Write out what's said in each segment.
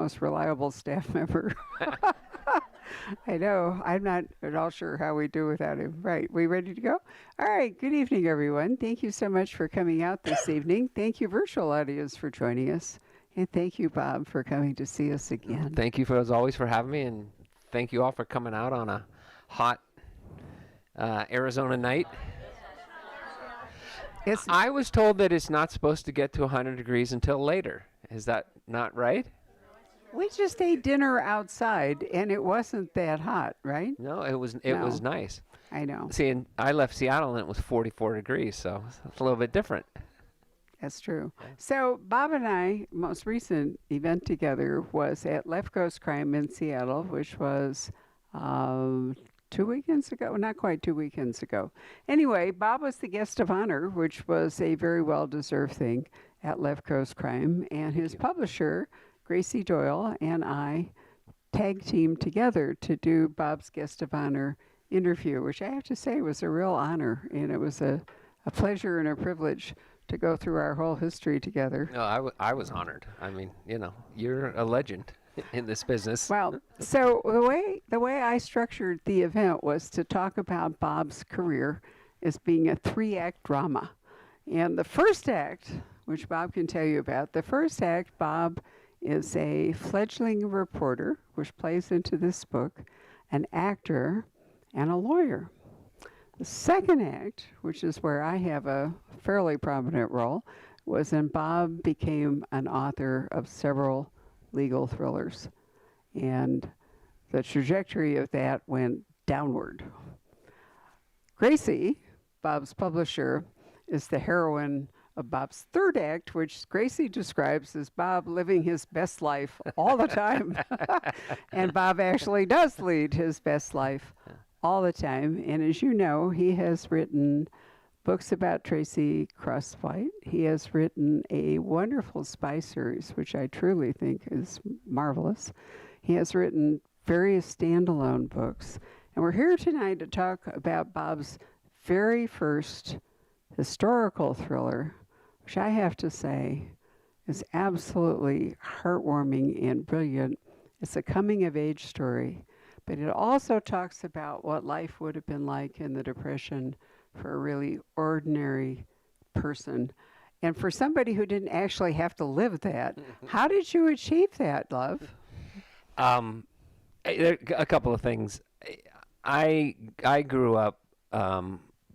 most reliable staff member. I know. I'm not at all sure how we do without him. Right. We ready to go? All right. Good evening, everyone. Thank you so much for coming out this evening. Thank you, virtual audience, for joining us. And thank you, Bob, for coming to see us again. Thank you for as always for having me, and thank you all for coming out on a hot Arizona night. It's I was told that it's not supposed to get to 100 degrees until later. Is that not right? We just ate dinner outside, and it wasn't that hot, right? No, it No. was nice. I know. See, and I left Seattle and it was 44 degrees, so it's a little bit different. That's true. So Bob and I, most recent event together was at Left Coast Crime in Seattle, which was 2 weekends ago. Not quite 2 weekends ago. Anyway, Bob was the guest of honor, which was a very well-deserved thing at Left Coast Crime, and his publisher, Gracie Doyle, and I tag teamed together to do Bob's guest of honor interview, which I have to say was a real honor, and it was a pleasure and a privilege to go through our whole history together. No, I was honored. I mean, you're a legend in this business. Well, so the way I structured the event was to talk about Bob's career as being a 3-act drama. And the first act, which Bob can tell you about, the first act, Bob is a fledgling reporter, which plays into this book, an actor, and a lawyer. The second act, which is where I have a fairly prominent role, was when Bob became an author of several legal thrillers. And the trajectory of that went downward. Gracie, Bob's publisher, is the heroine of Bob's third act, which Gracie describes as Bob living his best life all the time. And Bob actually does lead his best life all the time. And as you know, he has written books about Tracy Crosswhite. He has written a wonderful spy series, which I truly think is marvelous. He has written various standalone books. And we're here tonight to talk about Bob's very first historical thriller, which I have to say is absolutely heartwarming and brilliant. It's a coming-of-age story, but it also talks about what life would have been like in the Depression for a really ordinary person. And for somebody who didn't actually have to live that, how did you achieve that, love? A couple of things. I grew up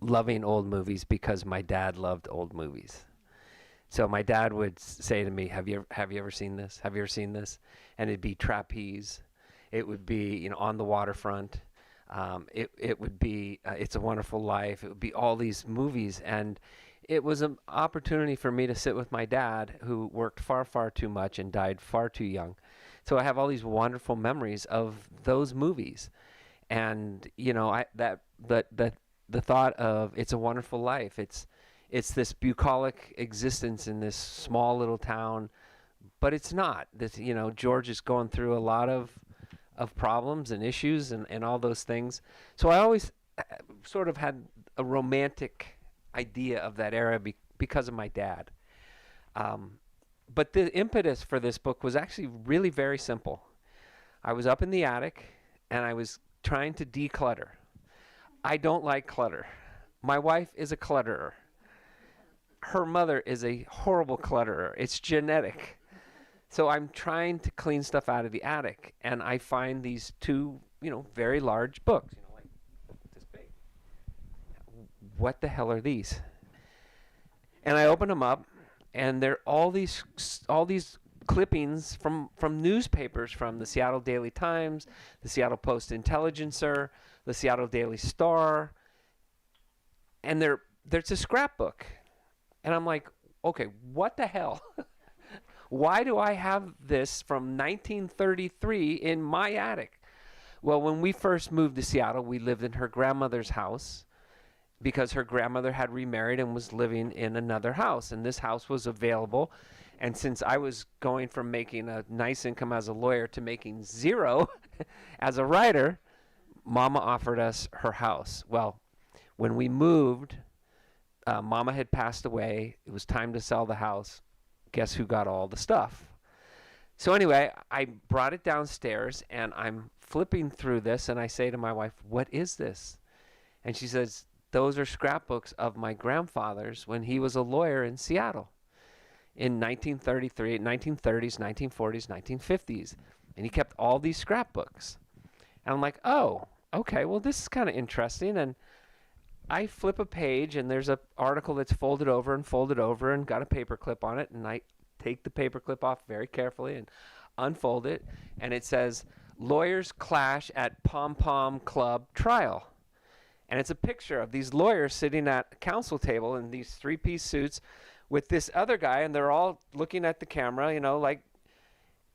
loving old movies because my dad loved old movies. So my dad would say to me, "Have you ever seen this? Have you ever seen this?" And it'd be Trapeze. It would be On the Waterfront. It would be It's a Wonderful Life. It would be all these movies, and it was an opportunity for me to sit with my dad, who worked far, far too much and died far too young. So I have all these wonderful memories of those movies, and the thought of It's a Wonderful Life. It's this bucolic existence in this small little town, but it's not. George is going through a lot of problems and issues and all those things. So I always sort of had a romantic idea of that era because of my dad. But the impetus for this book was actually really very simple. I was up in the attic and I was trying to declutter. I don't like clutter. My wife is a clutterer. Her mother is a horrible clutterer. It's genetic. So I'm trying to clean stuff out of the attic, and I find these two, very large books, like this big. What the hell are these? And I open them up, and they're all these clippings from newspapers, from the Seattle Daily Times, the Seattle Post-Intelligencer, the Seattle Daily Star, and there's a scrapbook. And I'm like, okay, what the hell? Why do I have this from 1933 in my attic? Well, when we first moved to Seattle, we lived in her grandmother's house because her grandmother had remarried and was living in another house, and this house was available. And since I was going from making a nice income as a lawyer to making zero as a writer, Mama offered us her house. Well, when we moved, Mama had passed away. It was time to sell the house. Guess who got all the stuff? So anyway, I brought it downstairs and I'm flipping through this and I say to my wife, "What is this?" And she says, "Those are scrapbooks of my grandfather's when he was a lawyer in Seattle in 1933, 1930s, 1940s, 1950s. And he kept all these scrapbooks." And I'm like, "Oh, okay, well, this is kind of interesting." And I flip a page and there's an article that's folded over and got a paper clip on it. And I take the paper clip off very carefully and unfold it. And it says, "Lawyers Clash at Pom Pom Club Trial." And it's a picture of these lawyers sitting at a counsel table in these three-piece suits with this other guy, and they're all looking at the camera, like,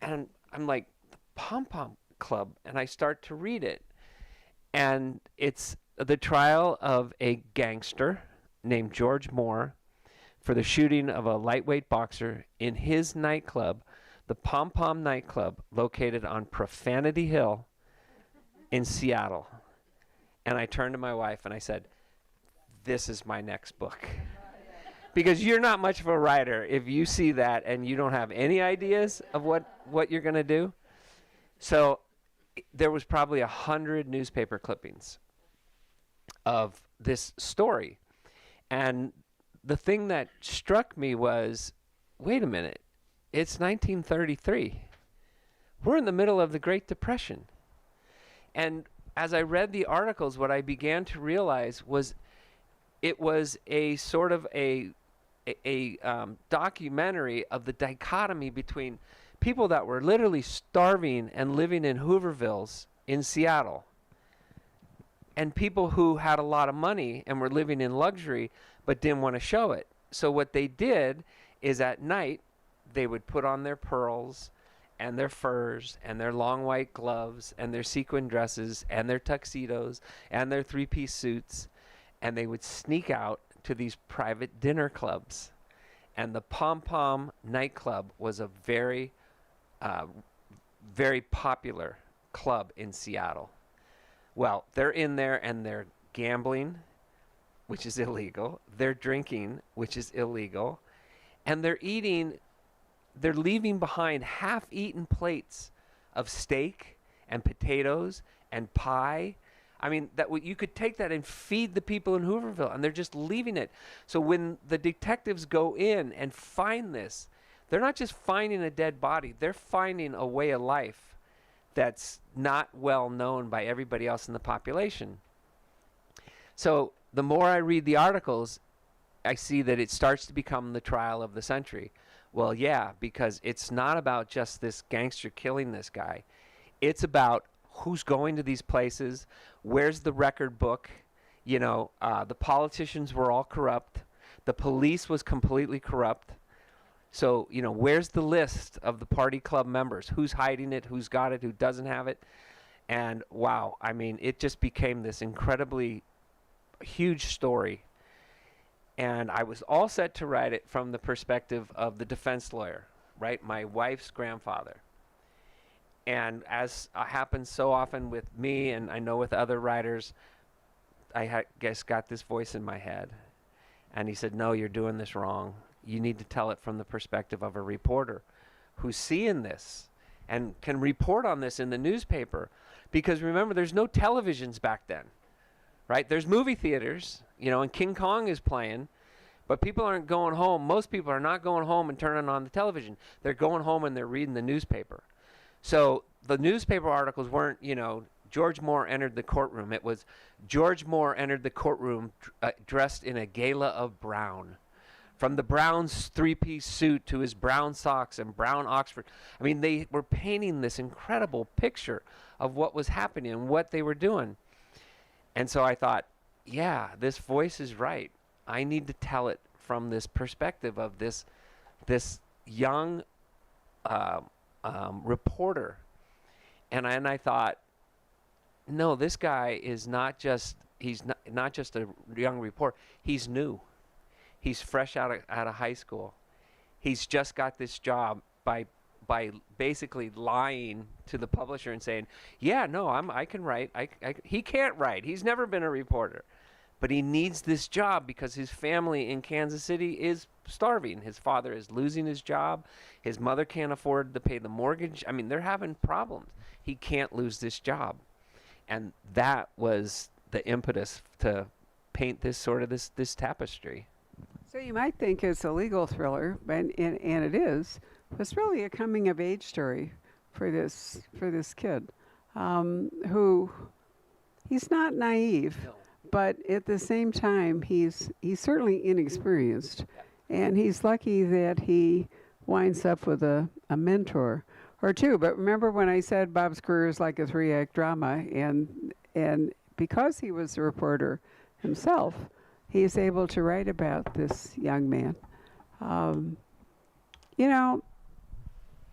and I'm like, the Pom Pom Club, and I start to read it. And it's the trial of a gangster named George Moore for the shooting of a lightweight boxer in his nightclub, the Pom Pom nightclub, located on Profanity Hill in Seattle. And I turned to my wife and I said, "This is my next book." Because you're not much of a writer if you see that and you don't have any ideas of what you're going to do. So there was probably 100 newspaper clippings of this story. And the thing that struck me was, wait a minute, it's 1933. We're in the middle of the Great Depression. And as I read the articles, what I began to realize was it was a sort of a documentary of the dichotomy between people that were literally starving and living in Hoovervilles in Seattle and people who had a lot of money and were living in luxury but didn't want to show it. So what they did is at night they would put on their pearls and their furs and their long white gloves and their sequin dresses and their tuxedos and their three-piece suits, and they would sneak out to these private dinner clubs. And the Pom Pom nightclub was a very, very popular club in Seattle. Well, they're in there and they're gambling, which is illegal. They're drinking, which is illegal. And they're leaving behind half-eaten plates of steak and potatoes and pie. I mean, you could take that and feed the people in Hooverville, and they're just leaving it. So when the detectives go in and find this, they're not just finding a dead body, they're finding a way of life that's not well known by everybody else in the population. So the more I read the articles, I see that it starts to become the trial of the century. Well, yeah, because it's not about just this gangster killing this guy. It's about who's going to these places, where's the record book, the politicians were all corrupt, the police was completely corrupt. So, where's the list of the party club members? Who's hiding it, who's got it, who doesn't have it? And wow, I mean, it just became this incredibly huge story. And I was all set to write it from the perspective of the defense lawyer, right? My wife's grandfather. And as happens so often with me, and I know with other writers, I guess got this voice in my head. And he said, "No, you're doing this wrong. You need to tell it from the perspective of a reporter who's seeing this and can report on this in the newspaper." Because remember, there's no televisions back then, right? There's movie theaters, and King Kong is playing, but people aren't going home. Most people are not going home and turning on the television. They're going home and they're reading the newspaper. So the newspaper articles weren't, George Moore entered the courtroom. It was George Moore entered the courtroom dressed in a gala of brown. From the brown three-piece suit to his brown socks and brown Oxford. I mean, they were painting this incredible picture of what was happening and what they were doing. And so I thought, yeah, this voice is right. I need to tell it from this perspective of this young reporter. And I thought, no, this guy is he's not just a young reporter. He's new. He's fresh out of high school. He's just got this job by basically lying to the publisher and saying, "Yeah, no, I can write." He can't write. He's never been a reporter. but he needs this job because his family in Kansas City is starving. His father is losing his job. His mother can't afford to pay the mortgage. I mean, they're having problems. He can't lose this job. And that was the impetus to paint this tapestry. So you might think it's a legal thriller, and it is. But it's really a coming of age story for this kid, who he's not naive, No. but at the same time he's certainly inexperienced, and he's lucky that he winds up with a mentor or two. But remember when I said Bob's career is like a 3-act drama, and because he was a reporter himself, he is able to write about this young man. You know,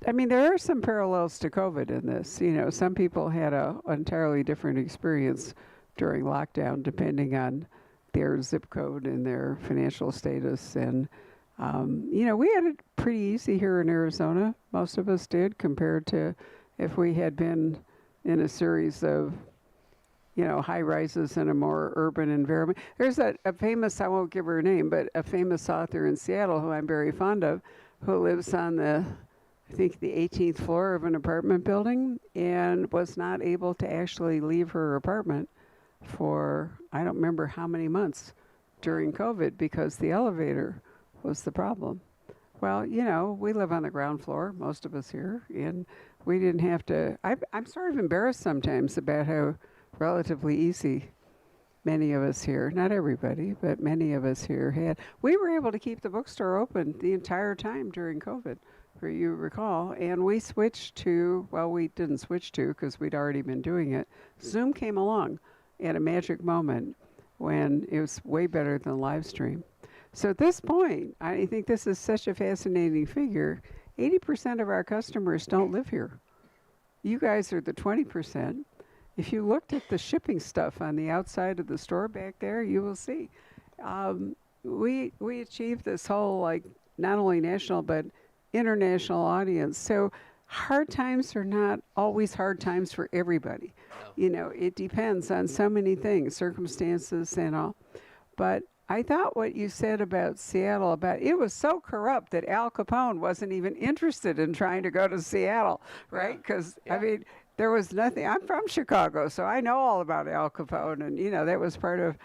I mean, there are some parallels to COVID in this. You know, some people had an entirely different experience during lockdown, depending on their zip code and their financial status. And, you know, we had it pretty easy here in Arizona. Most of us did, compared to if we had been in a series of, you know, high rises in a more urban environment. There's a famous, I won't give her name, but a famous author in Seattle who I'm very fond of, who lives on I think the 18th floor of an apartment building, and was not able to actually leave her apartment for, I don't remember how many months during COVID, because the elevator was the problem. Well, you know, we live on the ground floor, most of us here, and we didn't have to. I'm sort of embarrassed sometimes about how relatively easy many of us here, not everybody, but many of us here had. We were able to keep the bookstore open the entire time during COVID, for you recall, and we switched to, well, we didn't switch to because we'd already been doing it. Zoom came along at a magic moment when it was way better than live stream. So at this point, I think this is such a fascinating figure. 80% of our customers don't live here. You guys are the 20%. If you looked at the shipping stuff on the outside of the store back there, you will see. We achieved this whole, like, not only national but international audience. So hard times are not always hard times for everybody. No. You know, it depends on so many things, circumstances and all. But I thought what you said about Seattle, about it was so corrupt that Al Capone wasn't even interested in trying to go to Seattle, right? Because, I mean, there was nothing. I'm from Chicago, so I know all about Al Capone. And, you know, that was part of,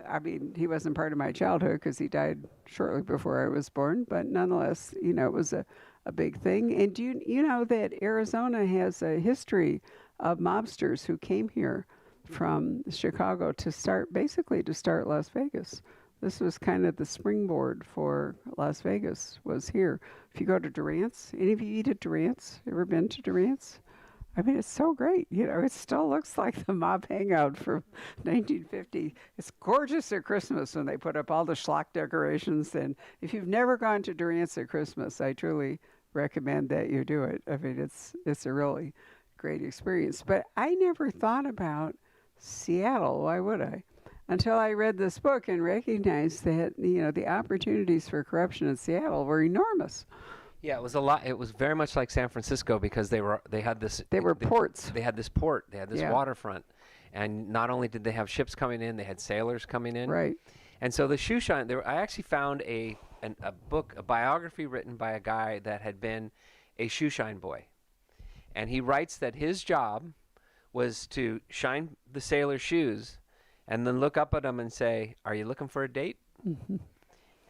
I mean, he wasn't part of my childhood because he died shortly before I was born. But nonetheless, you know, it was a big thing. And do you know that Arizona has a history of mobsters who came here from Chicago to start Las Vegas. This was kind of the springboard for Las Vegas, was here. If you go to Durant's, any of you eat at Durant's? Ever been to Durant's? I mean, it's so great. You know, it still looks like the mob hangout from 1950. It's gorgeous at Christmas when they put up all the schlock decorations. And if you've never gone to Durant's at Christmas, I truly recommend that you do it. I mean, it's a really great experience. But I never thought about Seattle. Why would I? Until I read this book and recognized that, you know, the opportunities for corruption in Seattle were enormous. Yeah, it was a lot. It was very much like San Francisco because they had this. They were ports. They had this port. They had this waterfront, and not only did they have ships coming in, they had sailors coming in. Right. And so the shoe shine. I actually found a book, a biography written by a guy that had been a shoe shine boy, and he writes that his job was to shine the sailors' shoes, and then look up at them and say, "Are you looking for a date?" Mm-hmm.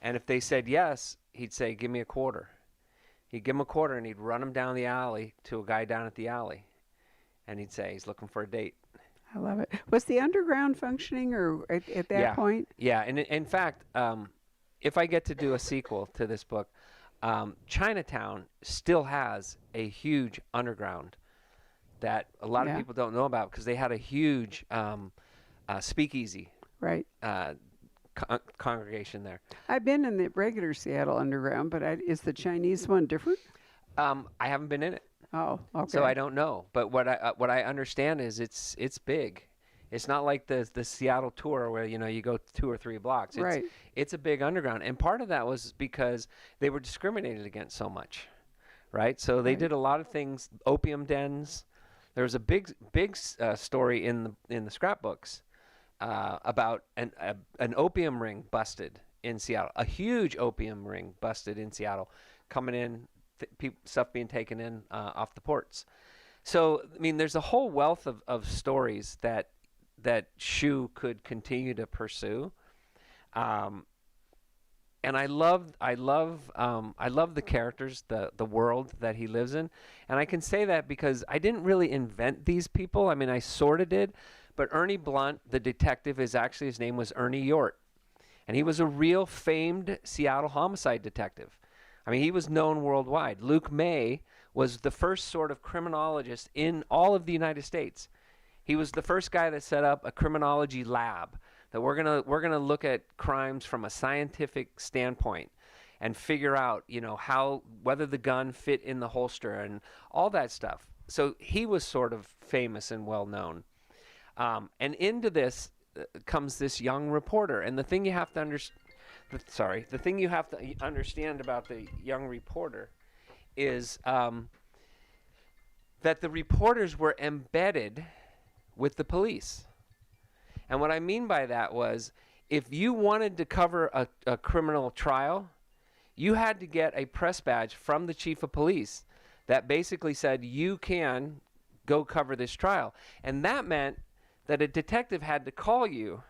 And if they said yes, he'd say, "Give me a quarter." He'd give him a quarter, and he'd run him down the alley to a guy down at the alley. And he'd say, he's looking for a date. I love it. Was the underground functioning or at that point? Yeah, and in fact, if I get to do a sequel to this book, Chinatown still has a huge underground that a lot of people don't know about because they had a huge speakeasy. Right. Congregation there. I've been in the regular Seattle Underground, but is the Chinese one different? I haven't been in it. Oh, okay. So I don't know. But what I understand is it's big. It's not like the Seattle tour where, you know, you go 2 or 3 blocks. Right. It's a big underground, and part of that was because they were discriminated against so much, right? So they did a lot of things. Opium dens. There was a big story in the scrapbooks about an opium ring busted in Seattle, a huge opium ring busted in Seattle, coming in, stuff being taken in off the ports. So, I mean, there's a whole wealth of stories that Shu could continue to pursue. Um, and I love the characters, the world that he lives in, and I can say that because I didn't really invent these people. I mean, I sort of did, but Ernie Blunt, the detective, his name was Ernie Yort, and he was a real famed Seattle homicide detective. I mean, he was known worldwide. Luke May was the first sort of criminologist in all of the United States. He was the first guy that set up a criminology lab that we're gonna look at crimes from a scientific standpoint and figure out, how whether the gun fit in the holster and all that stuff. So he was sort of famous and well known. And into this comes this young reporter, and the thing you have to understand about the young reporter is that the reporters were embedded with the police. And what I mean by that was, if you wanted to cover a criminal trial, you had to get a press badge from the chief of police that basically said you can go cover this trial. And that meant that a detective had to call you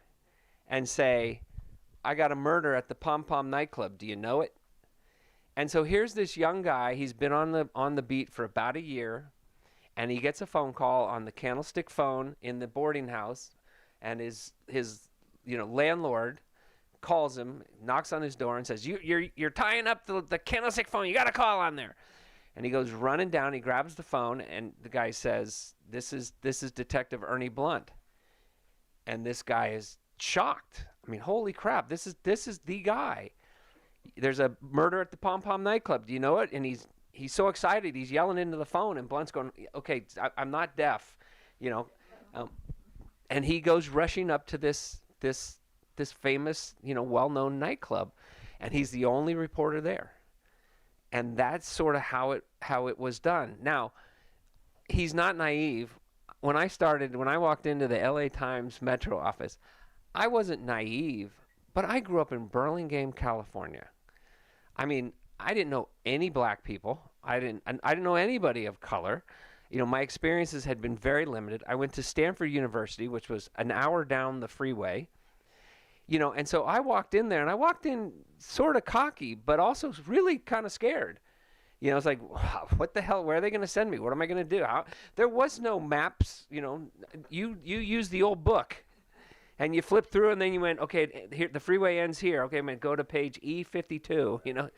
and say, I got a murder at the Pom Pom nightclub. Do you know it? And so here's this young guy. He's been on the beat for about a year, and he gets a phone call on the Candlestick phone in the boarding house, and his landlord calls him, knocks on his door, and says, "You're tying up the Candlestick phone. You got a call on there." And he goes running down. He grabs the phone, and the guy says, "This is Detective Ernie Blunt." And this guy is shocked. I mean, holy crap! This is the guy. There's a murder at the Pom Pom nightclub. Do you know it? And he's so excited. He's yelling into the phone, and Blunt's going, "Okay, I'm not deaf," and he goes rushing up to this famous, well-known nightclub, and he's the only reporter there. And that's sort of how it was done. Now, he's not naive. When I walked into the LA Times Metro office, I wasn't naive, but I grew up in Burlingame, California. I mean, I didn't know any black people. I didn't know anybody of color. My experiences had been very limited. I went to Stanford University, which was an hour down the freeway. And so I walked in there, and I walked in sort of cocky, but also really kind of scared. It's like, wow, what the hell? Where are they going to send me? What am I going to do? There was no maps. You use the old book, and you flip through, and then you went, okay, here the freeway ends here. Okay, I'm going to go to page E52.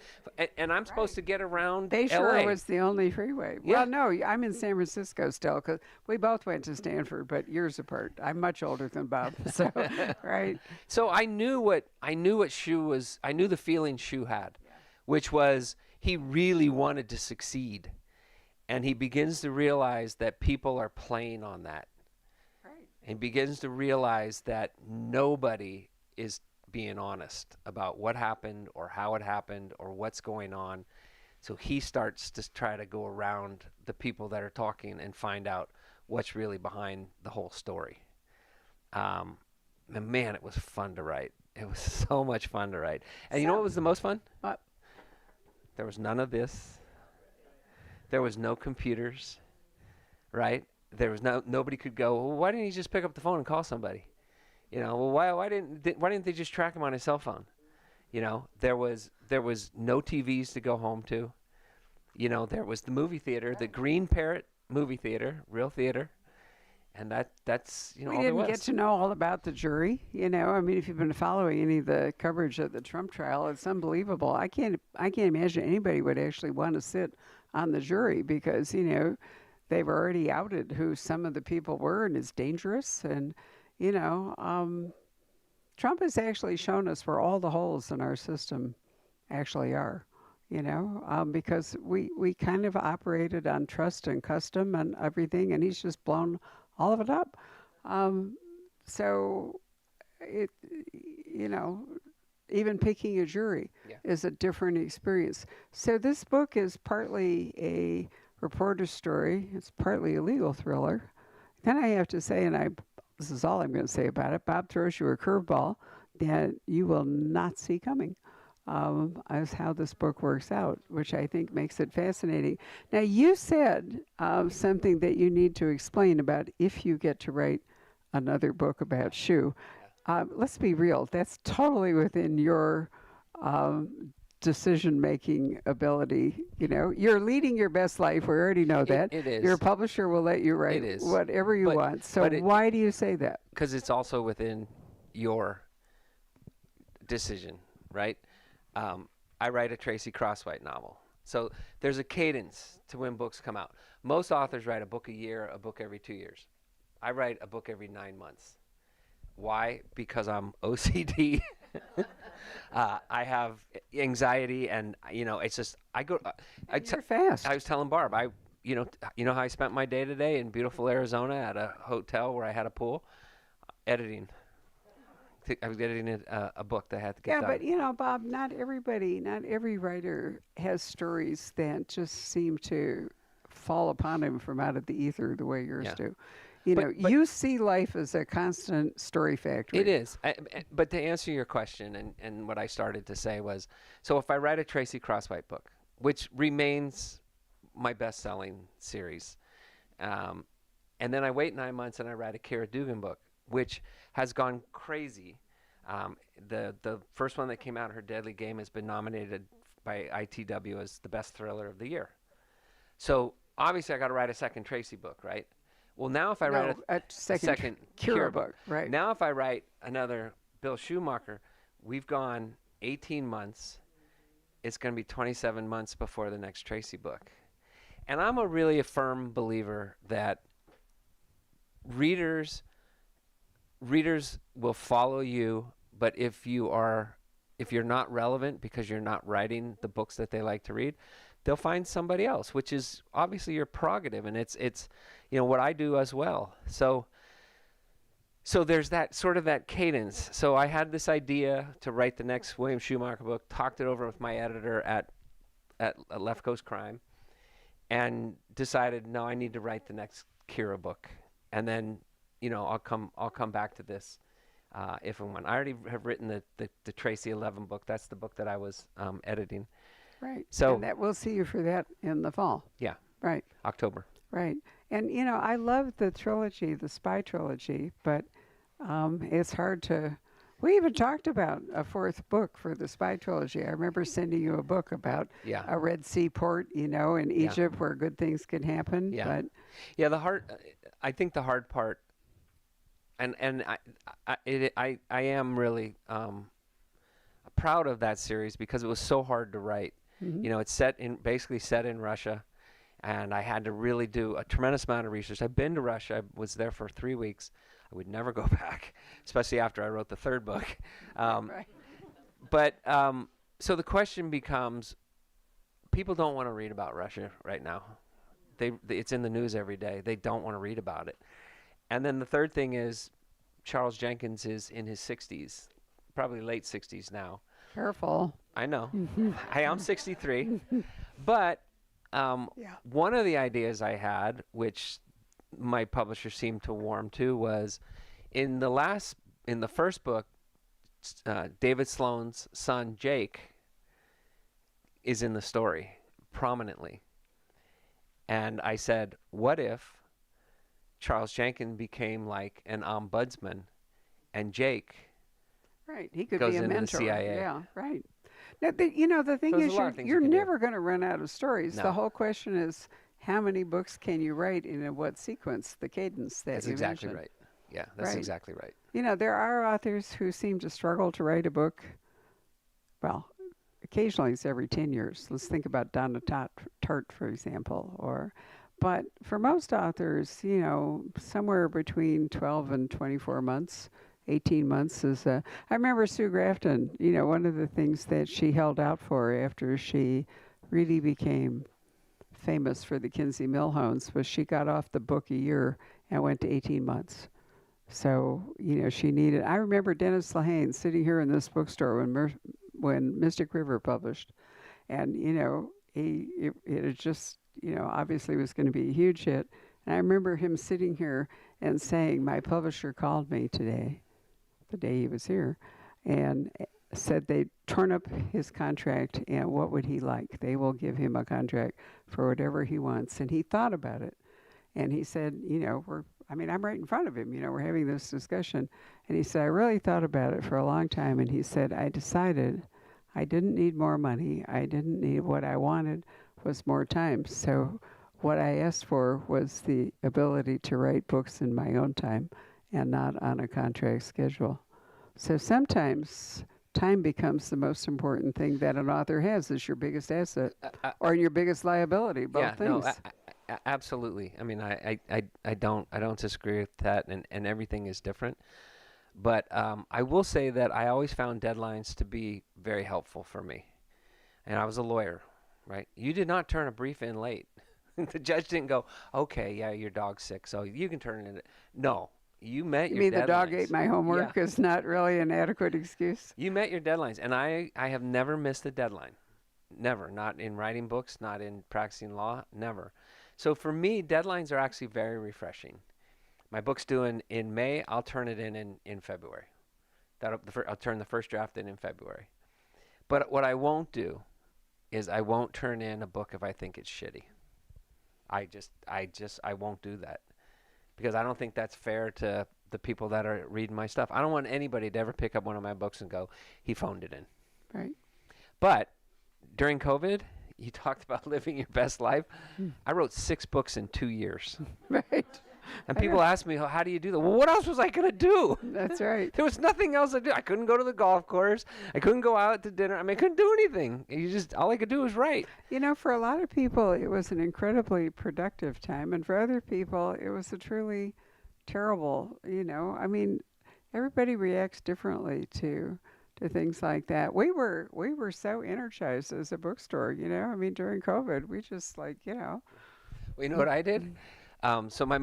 And I'm supposed to get around Bayshore LA. was the only freeway. Yeah. Well, no, I'm in San Francisco still, because we both went to Stanford, but years apart. I'm much older than Bob, so right. So I knew what Shu was. I knew the feeling Shu had, which was he really wanted to succeed, and he begins to realize that people are playing on that. Right. He begins to realize that nobody is being honest about what happened or how it happened or what's going on. So he starts to try to go around the people that are talking and find out what's really behind the whole story. And man, it was fun to write. It was so much fun to write. And you know what was the most fun? What? There was none of this. There was no computers, right? There was nobody could go, well, why didn't he just pick up the phone and call somebody? Well, why didn't they just track him on his cell phone? There was no TVs to go home to. There was the movie theater, the Green Parrot movie theater, real theater. And that's we all there didn't was. get to know all about the jury. I mean, if you've been following any of the coverage of the Trump trial, it's unbelievable. I can't imagine anybody would actually want to sit on the jury because they've already outed who some of the people were, and it's dangerous. And Trump has actually shown us where all the holes in our system actually are. Because we kind of operated on trust and custom and everything, and he's just blown all of it up. So even picking a jury is a different experience. So this book is partly a reporter story. It's partly a legal thriller. Then I have to say, and I this is all I'm going to say about it. Bob throws you a curveball that you will not see coming. As how this book works out, which I think makes it fascinating. Now, you said something that you need to explain about if you get to write another book about Shu. Let's be real, that's totally within your decision-making ability. You know, you're leading your best life. We already know that. It is. Your publisher will let you write whatever you want. So why do you say that? Because it's also within your decision, right? I write a Tracy Crosswhite novel. So there's a cadence to when books come out. Most authors write a book a year, a book every 2 years. I write a book every 9 months. Why? Because I'm OCD. I have anxiety, and it's just You're fast. I was telling Barb, you know how I spent my day today in beautiful Arizona at a hotel where I had a pool, editing. I was editing a book that I had to get done. But Bob, not every writer has stories that just seem to fall upon him from out of the ether the way yours do. But you see life as a constant story factory. It is. But to answer your question, and what I started to say was, so if I write a Tracy Crosswhite book, which remains my best-selling series, and then I wait 9 months and I write a Kira Dugan book, which has gone crazy. The first one that came out, Her Deadly Game, has been nominated by ITW as the best thriller of the year. So obviously I got to write a second Tracy book, right? Well, now if I write a second Kira book, right? Now if I write another Bill Schumacher, we've gone 18 months. It's going to be 27 months before the next Tracy book. And I'm a firm believer that readers will follow you, but if you're not relevant because you're not writing the books that they like to read, they'll find somebody else, which is obviously your prerogative, and it's what I do as well. So there's that sort of that cadence. So I had this idea to write the next William Schumacher book, talked it over with my editor at Left Coast Crime, and decided, no, I need to write the next Kira book, and then I'll come back to this if and when. I already have written the Tracy 11 book. That's the book that I was editing. Right. So and that we'll see you for that in the fall. Yeah. Right. October. Right. And I love the trilogy, the Spy Trilogy, but it's hard to. We even talked about a fourth book for the Spy Trilogy. I remember sending you a book about a Red Sea port, in Egypt where good things can happen. Yeah. But I think the hard part, and I am really proud of that series because it was so hard to write. Mm-hmm. It's basically set in Russia, and I had to really do a tremendous amount of research. I've been to Russia. I was there for 3 weeks. I would never go back, especially after I wrote the third book. Right. But so the question becomes, people don't want to read about Russia right now. It's in the news every day. They don't want to read about it. And then the third thing is, Charles Jenkins is in his 60s, probably late 60s now. Careful. I know. I am 63. But one of the ideas I had, which my publisher seemed to warm to, was in the first book, David Sloan's son, Jake, is in the story prominently. And I said, what if Charles Jenkins became like an ombudsman and Jake he could goes be a into mentor. the CIA. Yeah, right. Now, the thing is, you're never going to run out of stories. No. The whole question is, how many books can you write and in what sequence, the cadence that That's you exactly mentioned. right. Yeah, that's exactly right. There are authors who seem to struggle to write a book. Well, occasionally it's every 10 years. Let's think about Donna Tartt, for example. But for most authors, somewhere between 12 and 24 months, 18 months is I remember Sue Grafton, one of the things that she held out for after she really became famous for the Kinsey Millhones was she got off the book a year and went to 18 months. So, she needed. I remember Dennis Lehane sitting here in this bookstore when Mystic River published, and it had just obviously was going to be a huge hit, And I remember him sitting here and saying, my publisher called me today, the day he was here, and said they'd turn up his contract and what would he like. They will give him a contract for whatever he wants. And he thought about it. And he said, I'm right in front of him, we're having this discussion. And he said, I really thought about it for a long time. And he said, I decided I didn't need more money. I didn't need, what I wanted was more time. So what I asked for was the ability to write books in my own time and not on a contract schedule. So sometimes time becomes the most important thing that an author has, is your biggest asset or your biggest liability, both things. No, absolutely. I mean, I don't disagree with that, and everything is different. But I will say that I always found deadlines to be very helpful for me. And I was a lawyer, right? You did not turn a brief in late. The judge didn't go, okay, yeah, your dog's sick, so you can turn it in. No, you met your deadlines. You mean the dog ate my homework is not really an adequate excuse? You met your deadlines, and I have never missed a deadline. Never. Not in writing books, not in practicing law, never. So for me, deadlines are actually very refreshing. My book's due in May. I'll turn it in February. I'll turn the first draft in February. But what I won't do is I won't turn in a book if I think it's shitty. I won't do that, because I don't think that's fair to the people that are reading my stuff. I don't want anybody to ever pick up one of my books and go, he phoned it in. Right. But during COVID, you talked about living your best life. I wrote 6 books in 2 years. Right. And people ask me, how do you do that? Well, what else was I going to do? That's right. There was nothing else to do. I couldn't go to the golf course. I couldn't go out to dinner. I mean, I couldn't do anything. All I could do was write. For a lot of people, it was an incredibly productive time. And for other people, it was a truly terrible, I mean, everybody reacts differently to things like that. We were so energized as a bookstore, I mean, during COVID, we just Well, you know what I did? So my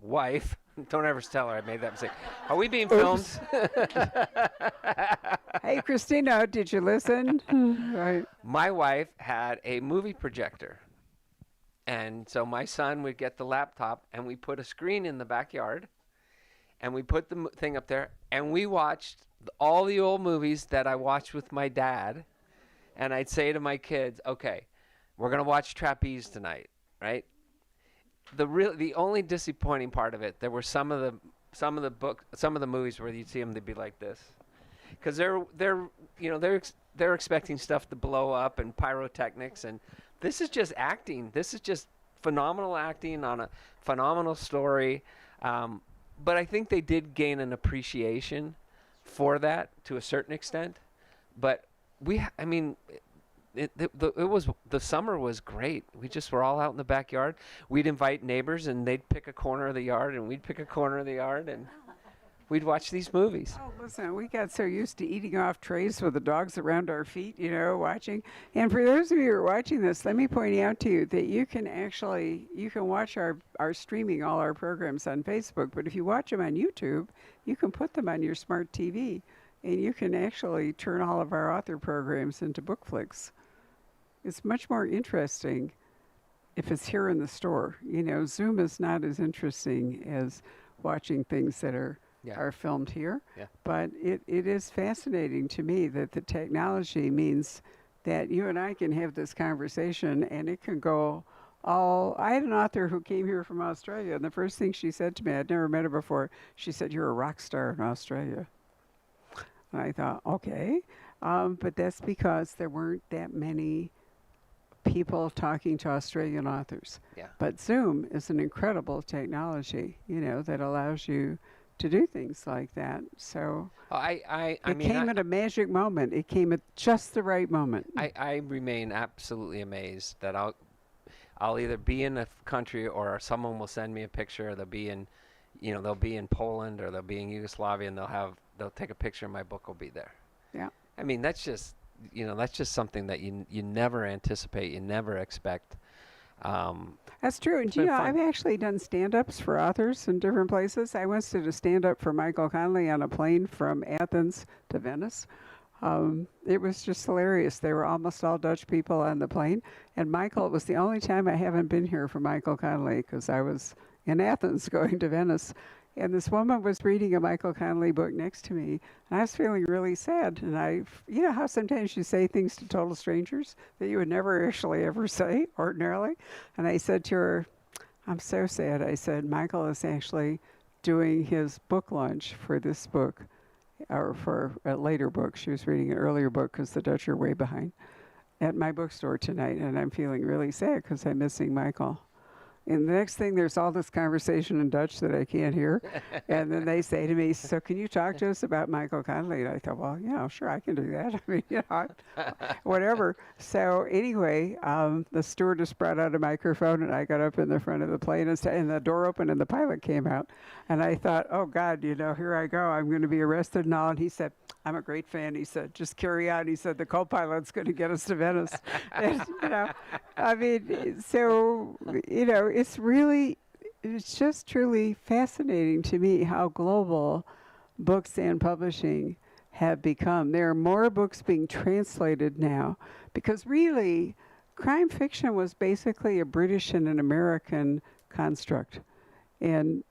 wife, don't ever tell her I made that mistake. Are we being filmed? Hey, Christina, did you listen? Right. My wife had a movie projector. And so my son would get the laptop, and we put a screen in the backyard, and we put the thing up there, and we watched all the old movies that I watched with my dad. And I'd say to my kids, okay, we're going to watch Trapeze tonight, right? The only disappointing part of it, there were some of the movies where you'd see them, they'd be like this, because they're expecting stuff to blow up and pyrotechnics, and this is just acting. This is just phenomenal acting on a phenomenal story. But I think they did gain an appreciation for that to a certain extent. But the summer was great. We just were all out in the backyard. We'd invite neighbors, and they'd pick a corner of the yard, and we'd pick a corner of the yard, and we'd watch these movies. Oh, listen, we got so used to eating off trays with the dogs around our feet, watching. And for those of you who are watching this, let me point out to you that you can watch our streaming, all our programs on Facebook, but if you watch them on YouTube, you can put them on your smart TV, and you can actually turn all of our author programs into book flicks. It's much more interesting if it's here in the store. Zoom is not as interesting as watching things that are filmed here. Yeah. But it is fascinating to me that the technology means that you and I can have this conversation, and it can go all... I had an author who came here from Australia, and the first thing she said to me, I'd never met her before, she said, "You're a rock star in Australia." And I thought, okay. But that's because there weren't that many people talking to Australian authors. Yeah. But Zoom is an incredible technology, that allows you to do things like that. So it came at a magic moment. It came at just the right moment. I remain absolutely amazed that I'll either be in a country, or someone will send me a picture, or they'll be in Poland, or they'll be in Yugoslavia, and they'll take a picture, and my book will be there. Yeah. I mean, that's just something that you never anticipate, you never expect. That's true. And I've actually done stand-ups for authors in different places. I once did a stand-up for Michael Conley on a plane from Athens to Venice. It was just hilarious. They were almost all Dutch people on the plane. And Michael, it was the only time I haven't been here for Michael Conley because I was in Athens going to Venice. And this woman was reading a Michael Conley book next to me, and I was feeling really sad. And you know how sometimes you say things to total strangers that you would never actually ever say ordinarily? And I said to her, I'm so sad. I said, Michael is actually doing his book launch for this book, or for a later book. She was reading an earlier book because the Dutch are way behind, at my bookstore tonight, and I'm feeling really sad because I'm missing Michael. And the next thing, there's all this conversation in Dutch that I can't hear. And then they say to me, so can you talk to us about Michael Conley? And I thought, well, yeah, sure, I can do that. I mean, you know, whatever. So anyway, the stewardess brought out a microphone, and I got up in the front of the plane, and the door opened, and the pilot came out. And I thought, oh, God, you know, here I go. I'm going to be arrested and all. And he said, I'm a great fan. He said, just carry on. He said, the co-pilot's going to get us to Venice. And, you know, I mean, so, you know, it's just truly fascinating to me how global books and publishing have become. There are more books being translated now because really crime fiction was basically a British and an American construct. And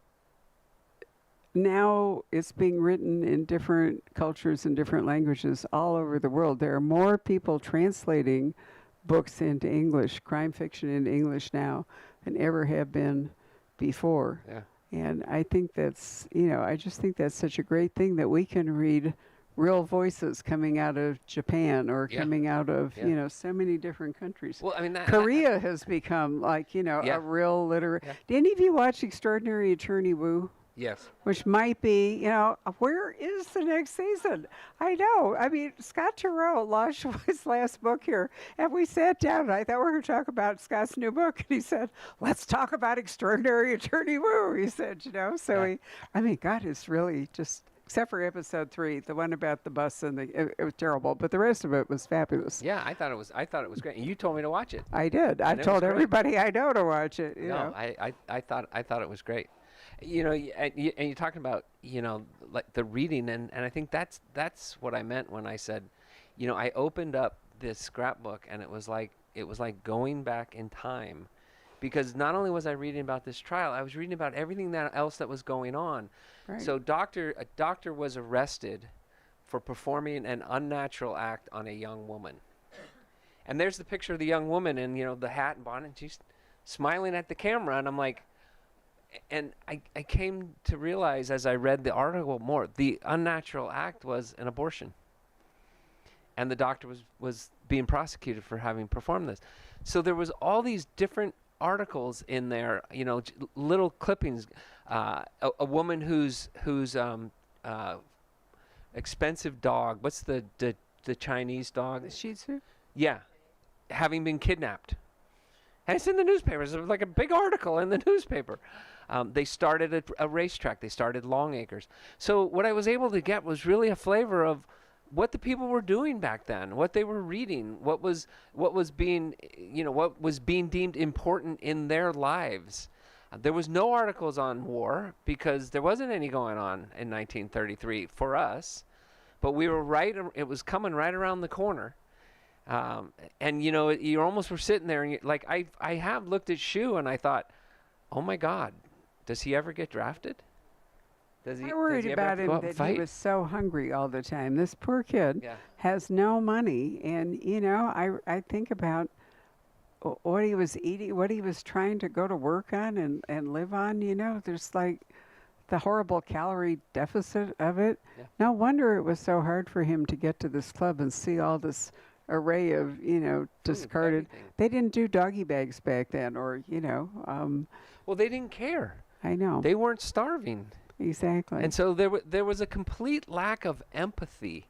now it's being written in different cultures and different languages all over the world. There are more people translating books into English, crime fiction into English now, than ever have been before. Yeah. And I think that's, you know, I just think that's such a great thing that we can read real voices coming out of Japan or coming out of, you know, so many different countries. Well, I mean, Korea has become like, you know, a real literary. Did any of you watch Extraordinary Attorney Woo? Yes. Which might be, you know, where is the next season? I know. I mean, Scott Turow launched his last book here, and we sat down, and I thought we were going to talk about Scott's new book, and he said, let's talk about Extraordinary Attorney Woo, he said, you know. So, I mean, God is really just, except for episode 3, the one about the bus, and it was terrible, but the rest of it was fabulous. Yeah, I thought it was great. And you told me to watch it. I did. I've told everybody I know to watch it. You know. I thought it was great. You know, and you're talking about, you know, like the reading, and I think that's what I meant when I said, you know, I opened up this scrapbook, and it was like going back in time, because not only was I reading about this trial, I was reading about everything else that was going on. Right. So a doctor was arrested for performing an unnatural act on a young woman, and there's the picture of the young woman, and you know, the hat and bonnet, and she's smiling at the camera, and I'm like. And I came to realize as I read the article more, the unnatural act was an abortion. And the doctor was being prosecuted for having performed this. So there was all these different articles in there, you know, little clippings. A woman whose expensive dog, what's the Chinese dog? The Shih Tzu? Yeah, having been kidnapped. And it's in the newspapers. It was like a big article in the newspaper. They started a racetrack. They started Long Acres. So what I was able to get was really a flavor of what the people were doing back then, what they were reading, what was being, you know, what was being deemed important in their lives. There was no articles on war because there wasn't any going on in 1933 for us, but we were right. It was coming right around the corner. And you know, you almost were sitting there, and you, like I have looked at Shu, and I thought, oh my God, does he ever get drafted? I worried about him that he was so hungry all the time. This poor kid has no money, and you know, I think about what he was eating, what he was trying to go to work on and live on. You know, there's like the horrible calorie deficit of it. Yeah. No wonder it was so hard for him to get to this club and see all this array of, you know, discarded. They didn't do doggy bags back then, or, you know. Well, they didn't care. I know. They weren't starving. Exactly. And so there was a complete lack of empathy.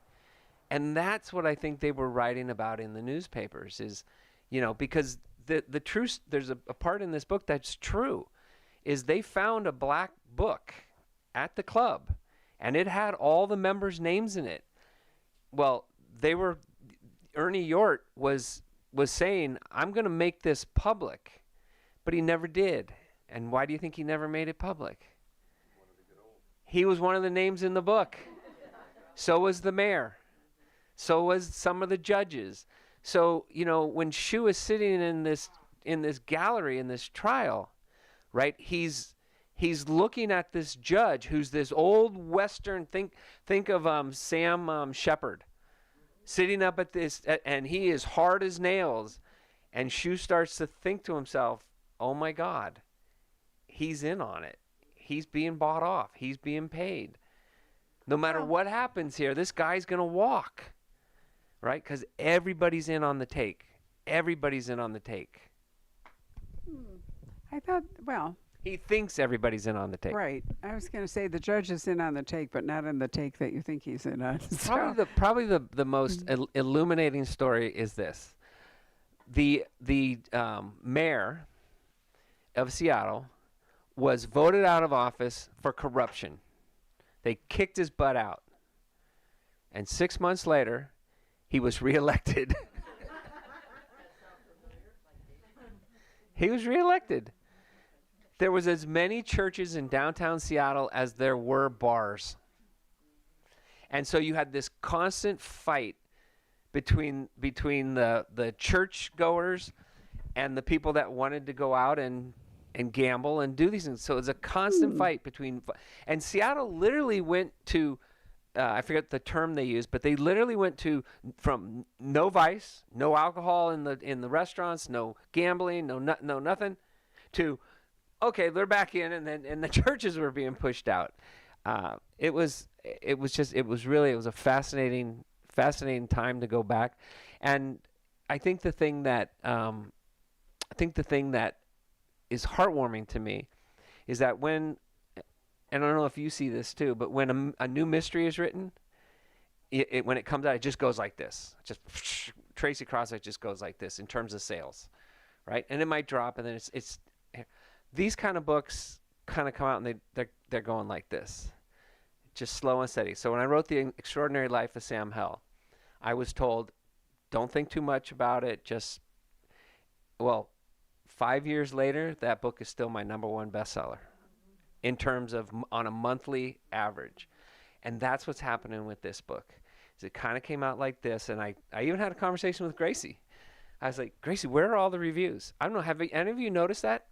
And that's what I think they were writing about in the newspapers is, you know, because the truth, there's a part in this book that's true, is they found a black book at the club, and it had all the members' names in it. Well, Ernie Yort was saying, I'm going to make this public, but he never did. And why do you think he never made it public? He was one of the names in the book. So was the mayor. So was some of the judges. So, when Shu is sitting in this gallery in this trial, right? He's looking at this judge who's this old Western, think of Sam Shepard, sitting up at this, and he is hard as nails. And Shu starts to think to himself, oh my God, he's in on it. He's being bought off. He's being paid. No matter what happens here, this guy's going to walk, right? Because everybody's in on the take. Everybody's in on the take. I thought, well, He thinks everybody's in on the take. right. I was going to say the judge is in on the take, but not in the take that you think he's in on. Probably the most illuminating story is this. The mayor of Seattle was voted out of office for corruption. They kicked his butt out. And 6 months later, he was reelected. He was reelected. There was as many churches in downtown Seattle as there were bars. And so you had this constant fight between the church goers and the people that wanted to go out and gamble and do these things. So it's a constant fight between, and Seattle literally went to, I forget the term they used, but they literally went to from no vice, no alcohol in the restaurants, no gambling, no nothing, to okay, they're back in, and the churches were being pushed out. It was a fascinating time to go back, and I think the thing that is heartwarming to me is that when, and I don't know if you see this too, but when a new mystery is written, when it comes out, it just goes like this. Just Tracy Crossett just goes like this in terms of sales, right? And it might drop, and then it's these kind of books kind of come out and they're going like this, just slow and steady. So when I wrote The Extraordinary Life of Sam Hell, I was told, don't think too much about it. 5 years later, that book is still my #1 bestseller in terms of on a monthly average. And that's what's happening with this book. Is it kind of came out like this, and I even had a conversation with Gracie. I was like, Gracie, where are all the reviews? I don't know, have any of you noticed that?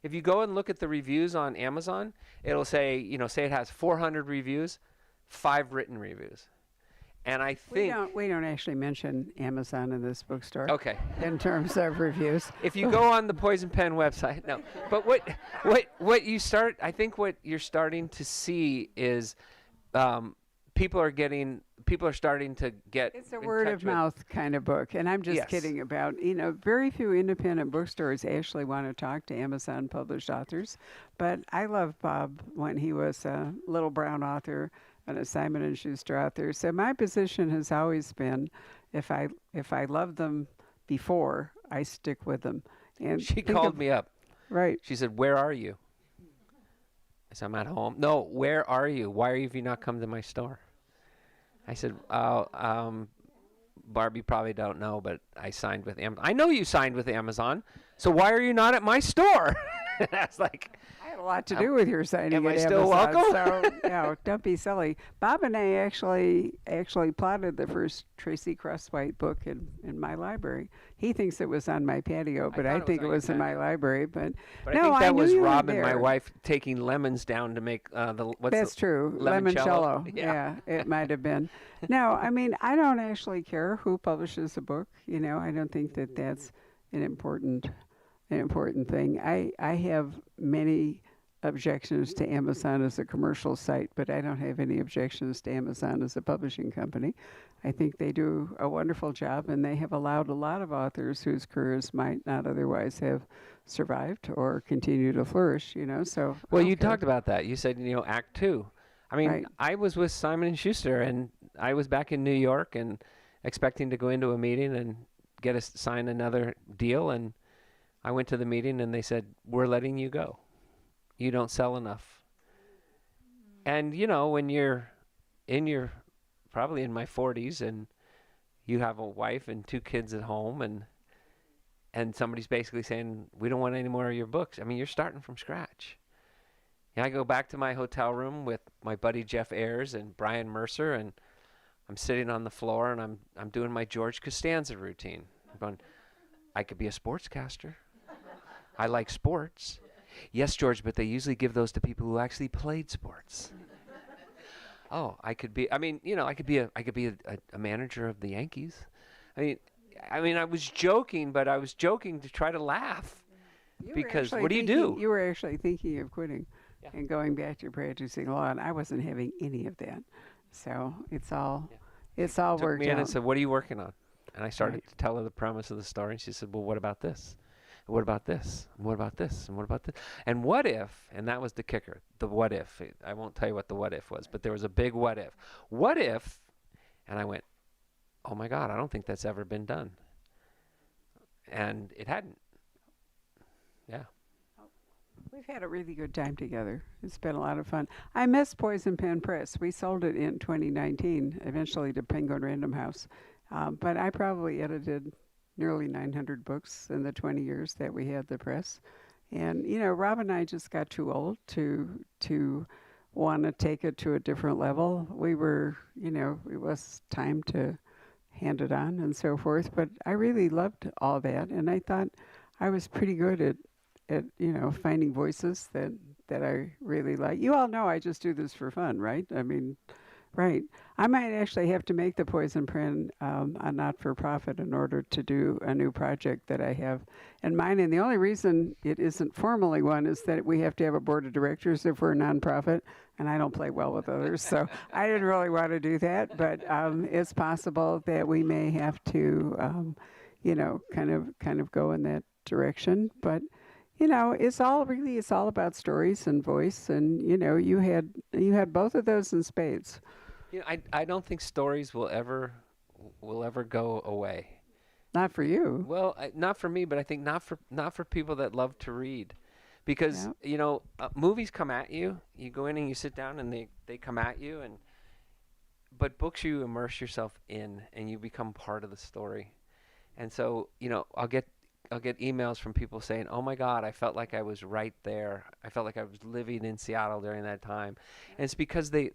If you go and look at the reviews on Amazon, it'll say, say it has 400 reviews, 5 written reviews. And I think we don't actually mention Amazon in this bookstore. Okay. In terms of reviews. If you go on the Poison Pen website, no. But what you're starting to see is people are starting to get. It's a word of mouth kind of book, and I'm just kidding about. Very few independent bookstores actually want to talk to Amazon published authors, but I love Bob when he was a Little Brown author and a Simon & Schuster author. So my position has always been, if I love them before, I stick with them. And she called me up. Right. She said, "Where are you?" I said, "I'm at home." "No, where are you? Why have you not come to my store?" I said, Barbie probably don't know, but I signed with Amazon. "I know you signed with Amazon, so why are you not at my store?" I was like, I had a lot to do with your signing am at I still Amazon, welcome? So don't be silly. Bob and I actually plotted the first Tracy Crosswhite book in my library. He thinks it was on my patio, but I think it was in my library. But But no, I think that was knew you Rob were and my there. wife taking lemons down to make That's true. Limoncello? Limoncello. Yeah. Yeah, it might have been. No, I mean, I don't actually care who publishes a book. I don't think that that's an important thing. I have many objections to Amazon as a commercial site, but I don't have any objections to Amazon as a publishing company. I think they do a wonderful job, and they have allowed a lot of authors whose careers might not otherwise have survived or continue to flourish, so. Well, you talked about that. You said, Act 2. I mean, Right. I was with Simon & Schuster, and I was back in New York and expecting to go into a meeting and get us sign another deal, and I went to the meeting, and they said, "We're letting you go. You don't sell enough." And, when you're probably in my 40s, and you have a wife and 2 kids at home, and somebody's basically saying, "We don't want any more of your books." I mean, you're starting from scratch. And I go back to my hotel room with my buddy Jeff Ayers and Brian Mercer, and I'm sitting on the floor and I'm doing my George Costanza routine. I'm going, I could be a sportscaster. I like sports. Yes, George, but they usually give those to people who actually played sports. Oh, I could be. I mean, I could be a manager of the Yankees. I mean, I was joking, but I was joking to try to laugh because what do you do? You were actually thinking of quitting Yeah. and going back to practicing law, and I wasn't having any of that. So it's all Took worked me in out. and said, "What are you working on?" And I started Right. to tell her the premise of the story, and she said, "Well, what about this? And what about this? And what about this? And what about this? And what if?" And that was the kicker. The what if. I won't tell you what the what if was, but there was a big what if. What if? And I went, "Oh my God, I don't think that's ever been done." And it hadn't. Yeah. We've had a really good time together. It's been a lot of fun. I miss Poison Pen Press. We sold it in 2019, eventually to Penguin Random House. But I probably edited nearly 900 books in the 20 years that we had the press. And, Rob and I just got too old to want to take it to a different level. We were, it was time to hand it on and so forth. But I really loved all that. And I thought I was pretty good at finding voices that I really like. You all know I just do this for fun, right? I mean, right. I might actually have to make the Poison Pen a not-for-profit in order to do a new project that I have in mind. And the only reason it isn't formally one is that we have to have a board of directors if we're a nonprofit, and I don't play well with others, so I didn't really want to do that. But it's possible that we may have to, kind of go in that direction. But it's all about stories and voice, and you had both of those in spades. I don't think stories will ever go away. Not for you. Well, not for me, but I think not for people that love to read, because movies come at you. You go in and you sit down, and they come at you, but books you immerse yourself in, and you become part of the story. And so I'll get emails from people saying, "Oh my God, I felt like I was right there. I felt like I was living in Seattle during that time," and it's because they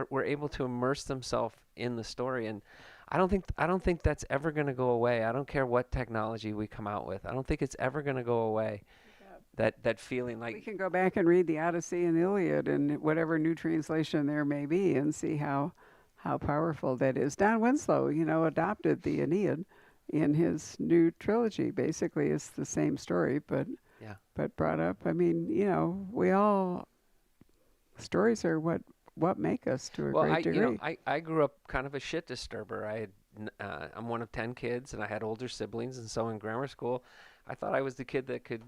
were able to immerse themselves in the story. And I don't think that's ever going to go away. I don't care what technology we come out with. I don't think it's ever going to go away. That feeling like We can go back and read the Odyssey and the Iliad and whatever new translation there may be and see how powerful that is. Don Winslow, adopted the Aeneid in his new trilogy. Basically, it's the same story, but brought up. I mean, stories are what make us to a great degree. I grew up kind of a shit disturber. I'm one of 10 kids, and I had older siblings, and so in grammar school, I thought I was the kid that could,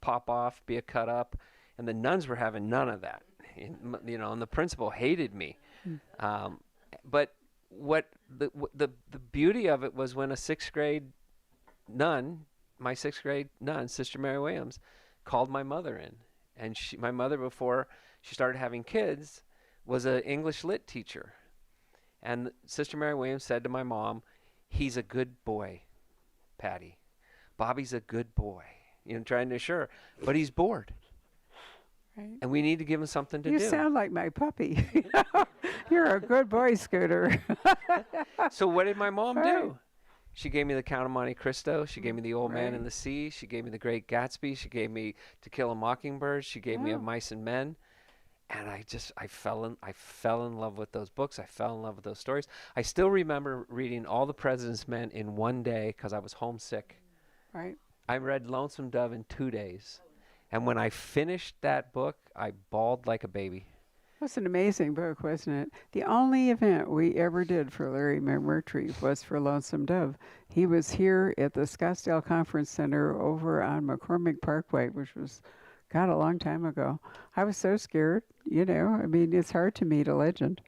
pop off, be a cut up, and the nuns were having none of that. And the principal hated me. But what the beauty of it was when a sixth grade nun, my sixth grade nun, Sister Mary Williams, called my mother in, and my mother, before she started having kids, was an English lit teacher, and Sister Mary Williams said to my mom, "He's a good boy, Patty. Bobby's a good boy." Trying to assure her, but he's bored. Right. And we need to give him something to do. You sound like my puppy. You're a good boy, Scooter. So what did my mom do? She gave me The Count of Monte Cristo. She gave me The Old Man and the Sea. She gave me The Great Gatsby. She gave me To Kill a Mockingbird. She gave me Of Mice and Men. And I fell in love with those books. I fell in love with those stories. I still remember reading All the President's Men in one day because I was homesick. Right. I read Lonesome Dove in 2 days. And when I finished that book, I bawled like a baby. It was an amazing book, wasn't it? The only event we ever did for Larry McMurtry was for Lonesome Dove. He was here at the Scottsdale Conference Center over on McCormick Parkway, which was, God, a long time ago. I was so scared, I mean, it's hard to meet a legend.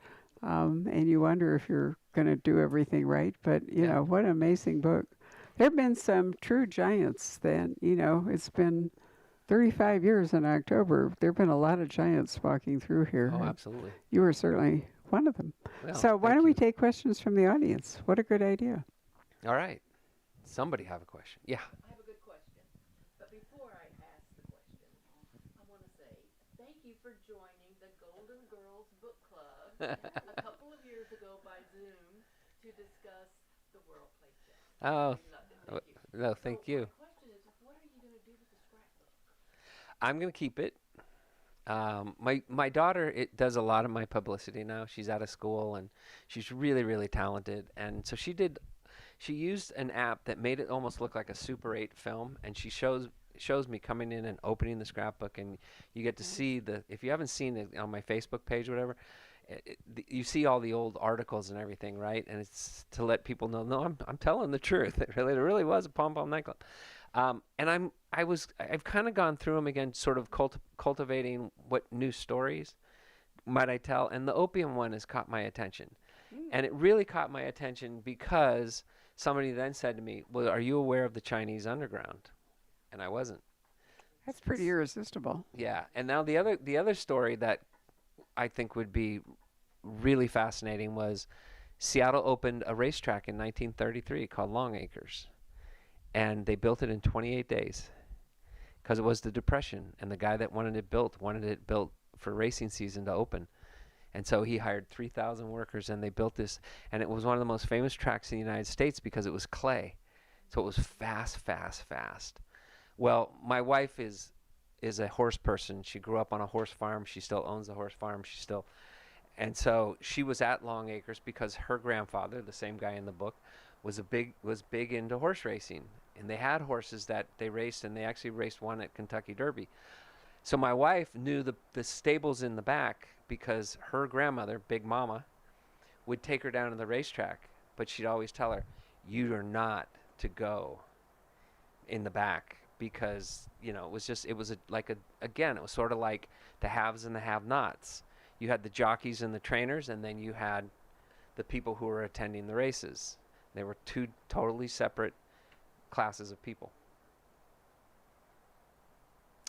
And you wonder if you're going to do everything right. But, what an amazing book. There have been some true giants that, it's been 35 years in October. There have been a lot of giants walking through here. Oh, absolutely. You were certainly one of them. Well, so why don't we take questions from the audience? What a good idea. All right. Somebody have a question. Yeah. I have a good question. But before I ask the question, I want to say thank you for joining the Golden Girls Book Club a couple of years ago by Zoom. to discuss the World Playtest. Oh, We loved it. Thank you. no, thank So you. my question is, what are you going to do with the scrapbook? I'm gonna keep it. My daughter does a lot of my publicity now. She's out of school and she's really really talented. And so she used an app that made it almost look like a Super 8 film. And she shows me coming in and opening the scrapbook, and you get to see if you haven't seen it on my Facebook page, or whatever. You see all the old articles and everything, right? And it's to let people know, no, I'm telling the truth. It really was a pom pom nightclub. And I've kind of gone through them again, sort of cultivating what new stories might I tell. And the opium one has caught my attention, and it really caught my attention because somebody then said to me, "Well, are you aware of the Chinese underground?" And I wasn't. That's pretty irresistible. Yeah. And now the other story that I think would be really fascinating was Seattle opened a racetrack in 1933 called Long Acres. And they built it in 28 days because it was the Depression. And the guy that wanted it built for racing season to open. And so he hired 3,000 workers, and they built this. And it was one of the most famous tracks in the United States because it was clay. So it was fast, fast, fast. Well, my wife is a horse person. She grew up on a horse farm. She still owns a horse farm. And so she was at Long Acres because her grandfather, the same guy in the book, was big into horse racing. And they had horses that they raced, and they actually raced one at Kentucky Derby. So my wife knew the stables in the back because her grandmother, Big Mama, would take her down to the racetrack, but she'd always tell her, "You are not to go in the back," because it was sort of like the haves and the have-nots. You had the jockeys and the trainers, and then you had the people who were attending the races. They were two totally separate classes of people.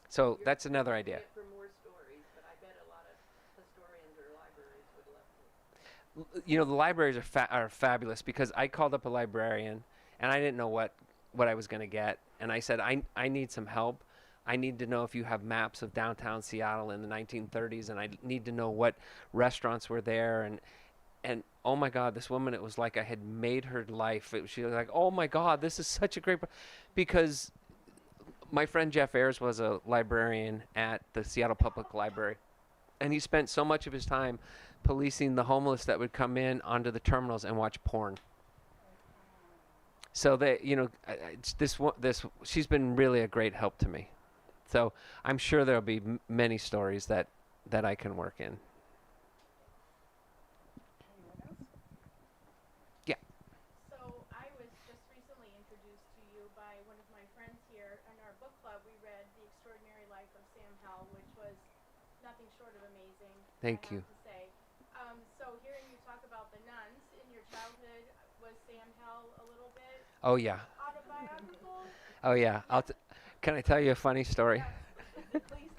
So that's another idea. For more stories, but I bet a lot of historians or libraries would love to. The libraries are fabulous, because I called up a librarian and I didn't know what I was going to get, and I said, I need some help. I need to know if you have maps of downtown Seattle in the 1930s, and I need to know what restaurants were there, and oh my God, this woman, it was like I had made her life. She was like, oh my God, this is such a great because my friend Jeff Ayers was a librarian at the Seattle Public Library, and he spent so much of his time policing the homeless that would come in onto the terminals and watch porn. So she's been really a great help to me. So I'm sure there'll be many stories that I can work in. Yeah. So I was just recently introduced to you by one of my friends here. In our book club, we read The Extraordinary Life of Sam Howell, which was nothing short of amazing. Thank you. I have to say. So hearing you talk about the nuns in your childhood, was Sam Howell a little bit Oh yeah. autobiographical? Oh yeah. Can I tell you a funny story? Please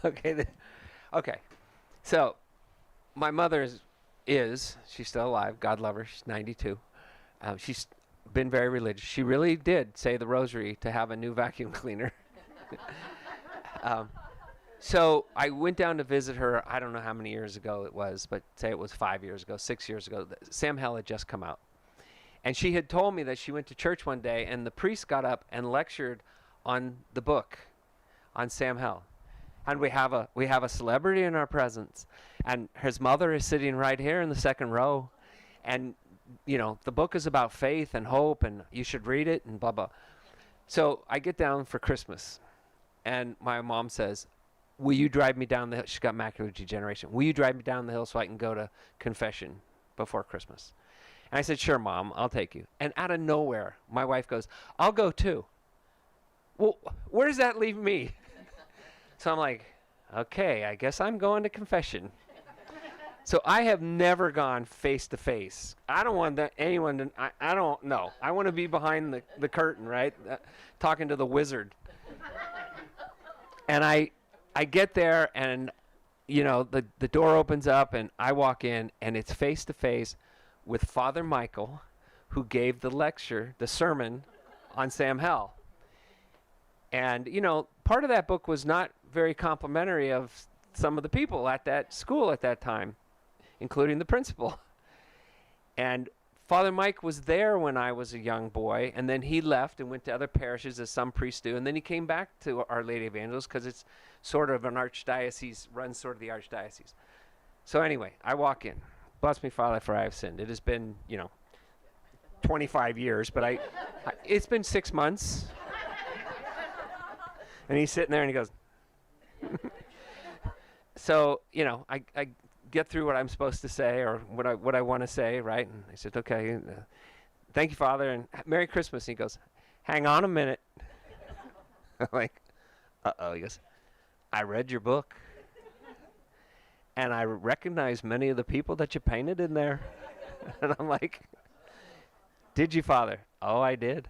do. Okay. So my mother she's still alive. God love her. She's 92. She's been very religious. She really did say the rosary to have a new vacuum cleaner. So I went down to visit her. I don't know how many years ago it was, but say it was 5 years ago, 6 years ago. Sam Howell had just come out. And she had told me that she went to church one day, and the priest got up and lectured on the book, on Sam Howell. And we have a celebrity in our presence, and his mother is sitting right here in the second row, and the book is about faith and hope, and you should read it, and blah blah. So I get down for Christmas, and my mom says, "Will you drive me down the hill?" She's got macular degeneration. "Will you drive me down the hill so I can go to confession before Christmas?" And I said, "Sure, Mom, I'll take you." And out of nowhere, my wife goes, "I'll go too." Well, where does that leave me? So I'm like, okay, I guess I'm going to confession. So I have never gone face to face. I don't want anyone to, I don't know. I want to be behind the curtain, right? Talking to the wizard. And I get there, and, the door opens up, and I walk in, and it's face to face with Father Michael, who gave the sermon on Sam Howell. And, part of that book was not very complimentary of some of the people at that school at that time, including the principal. And Father Mike was there when I was a young boy, and then he left and went to other parishes as some priests do, and then he came back to Our Lady of Angels because it's sort of an archdiocese, runs sort of the archdiocese. So anyway, I walk in. Bless me, Father, for I have sinned. It has been, 25 years, but it's been 6 months. And he's sitting there and he goes, so, I get through what I'm supposed to say or what I want to say, right? And I said, okay, thank you, Father, and Merry Christmas. And he goes, hang on a minute. I'm like, uh-oh. He goes, I read your book, and I recognize many of the people that you painted in there. And I'm like, did you, Father? Oh, I did.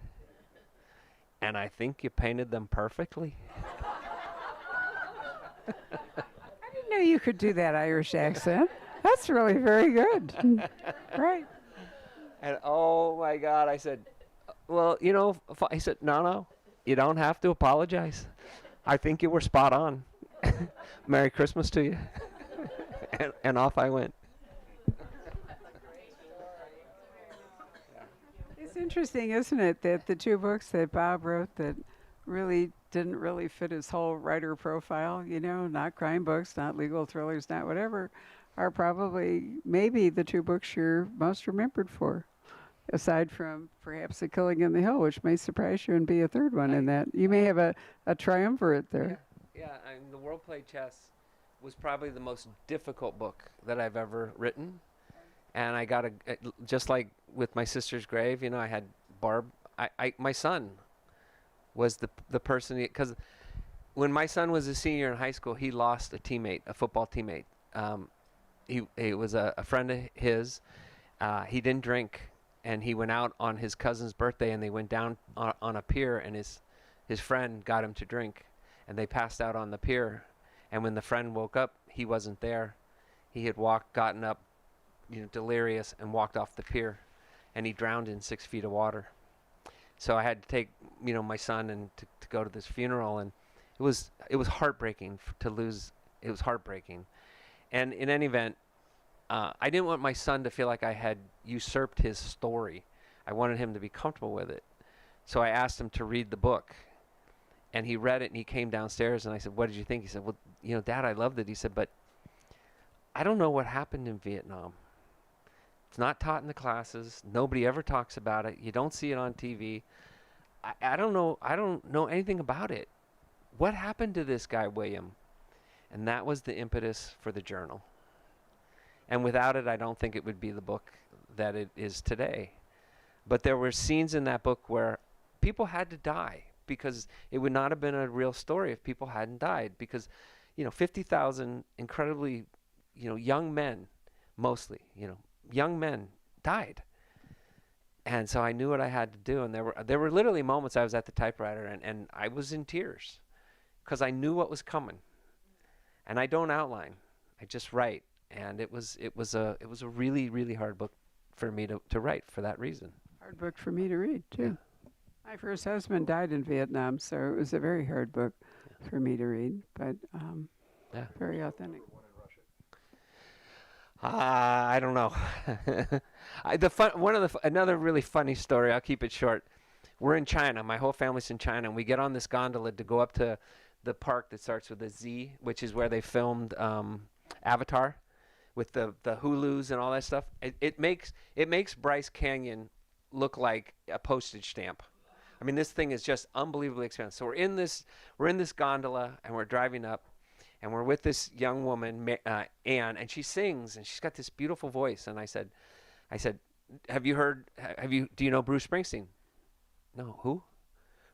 And I think you painted them perfectly. I didn't know you could do that Irish accent. That's really very good. Right. And oh my God, I said, well, he said, no, you don't have to apologize. I think you were spot on. Merry Christmas to you. and off I went. It's interesting, isn't it, that the two books that Bob wrote that really didn't really fit his whole writer profile, not crime books, not legal thrillers, not whatever, are probably maybe the two books you're most remembered for, aside from perhaps The Killing in the Hill, which may surprise you and be a third one in that. You may have a triumvirate there. Yeah, The World Played Chess was probably the most difficult book that I've ever written. And I got just like with my sister's grave, I had Barb. My son was the person, because when my son was a senior in high school, he lost a football teammate. He was a friend of his. He didn't drink, and he went out on his cousin's birthday, and they went down on a pier, and his friend got him to drink, and they passed out on the pier. And when the friend woke up, he wasn't there. He had gotten up, delirious, and walked off the pier, and he drowned in 6 feet of water. So I had to take, my son and to go to this funeral, and it was heartbreaking to lose. It was heartbreaking, and in any event, I didn't want my son to feel like I had usurped his story. I wanted him to be comfortable with it. So I asked him to read the book, and he read it, and he came downstairs, and I said, "What did you think?" He said, "Well, Dad, I loved it." He said, "But I don't know what happened in Vietnam. It's not taught in the classes. Nobody ever talks about it. You don't see it on TV. I don't know. I don't know anything about it. What happened to this guy, William?" And that was the impetus for the journal. And without it, I don't think it would be the book that it is today. But there were scenes in that book where people had to die, because it would not have been a real story if people hadn't died. Because, 50,000 incredibly, young men, mostly, young men died. And so I knew what I had to do. And there were literally moments I was at the typewriter and I was in tears because I knew what was coming. And I don't outline. I just write. And it was a really, really hard book for me to write for that reason. Hard book for me to read, too. Yeah. My first husband died in Vietnam, so it was a very hard book for me to read, but very authentic. I don't know. Another really funny story. I'll keep it short. We're in China. My whole family's in China, and we get on this gondola to go up to the park that starts with a Z, which is where they filmed Avatar, with the hulus and all that stuff. It makes Bryce Canyon look like a postage stamp. I mean, this thing is just unbelievably expensive. So we're in this gondola, and we're driving up. And we're with this young woman, Anne, and she sings, and she's got this beautiful voice. And I said, do you know Bruce Springsteen? No. Who?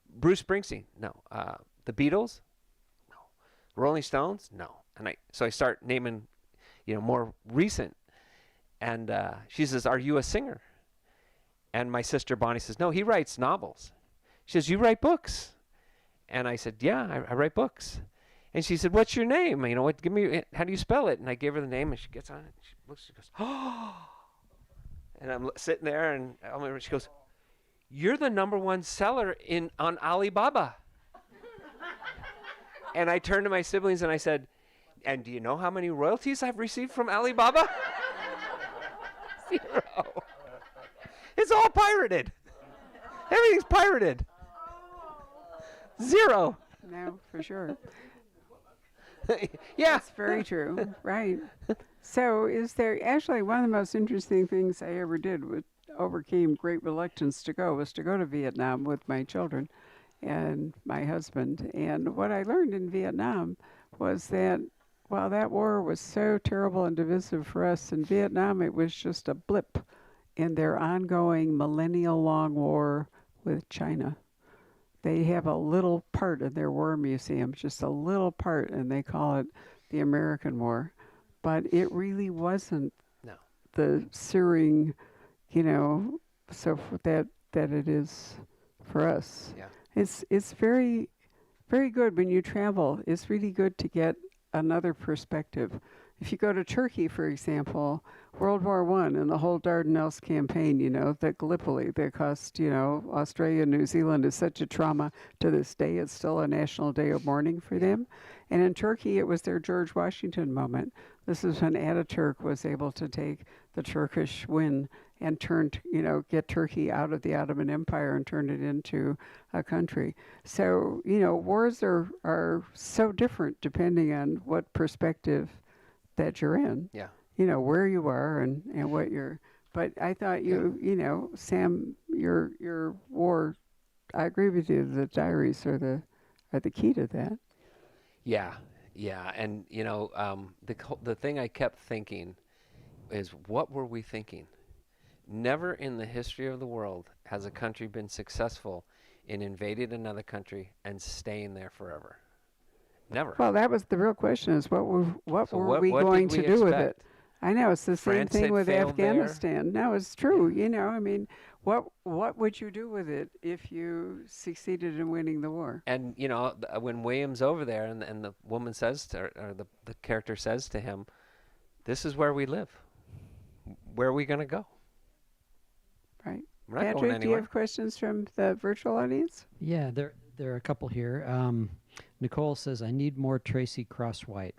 Bruce Springsteen? No. The Beatles? No. Rolling Stones? No. So I start naming, more recent. And she says, "Are you a singer?" And my sister Bonnie says, "No, he writes novels." She says, "You write books?" And I said, "Yeah, I write books." And she said, "What's your name? Give me, how do you spell it?" And I gave her the name, and she gets on it. She looks, she goes, "Oh!" And I'm sitting there, and she goes, "You're the #1 seller on Alibaba." And I turned to my siblings and I said, "And do you know how many royalties I've received from Alibaba?" 0. It's all pirated. Everything's pirated. Zero. No, for sure. Yeah. That's very true. Right. So, is there actually one of the most interesting things I ever did, with overcame great reluctance to go, was to go to Vietnam with my children and my husband. And what I learned in Vietnam was that while that war was so terrible and divisive for us, in Vietnam it was just a blip in their ongoing millennial-long war with China. They have a little part in their war museum, just a little part, and they call it the American War. But it really wasn't No. the searing, so that it is for us. Yeah. It's very, very good when you travel. It's really good to get another perspective. If you go to Turkey, for example, World War I and the whole Dardanelles campaign, that Gallipoli that cost, Australia and New Zealand is such a trauma to this day. It's still a national day of mourning for them. And in Turkey, it was their George Washington moment. This is when Ataturk was able to take the Turkish win and get Turkey out of the Ottoman Empire and turn it into a country. So, wars are so different depending on what perspective that you're in. Yeah. Where you are and what but I thought Sam, your war, I agree with you, the diaries are the key to that. Yeah. Yeah. And, the thing I kept thinking is, what were we thinking? Never in the history of the world has a country been successful in invading another country and staying there forever. Never. Well, that was the real question: is what were what we going did we to do with expect? it? I know it's the same France thing had with failed there. Afghanistan. No, it's true. What would you do with it if you succeeded in winning the war? And when William's over there, and the woman says or the character says to him, "This is where we live. Where are we going to go?" Right. We're not going Patrick, do you anywhere. have questions from the virtual audience? Yeah, there are a couple here. Nicole says, "I need more Tracy Crosswhite.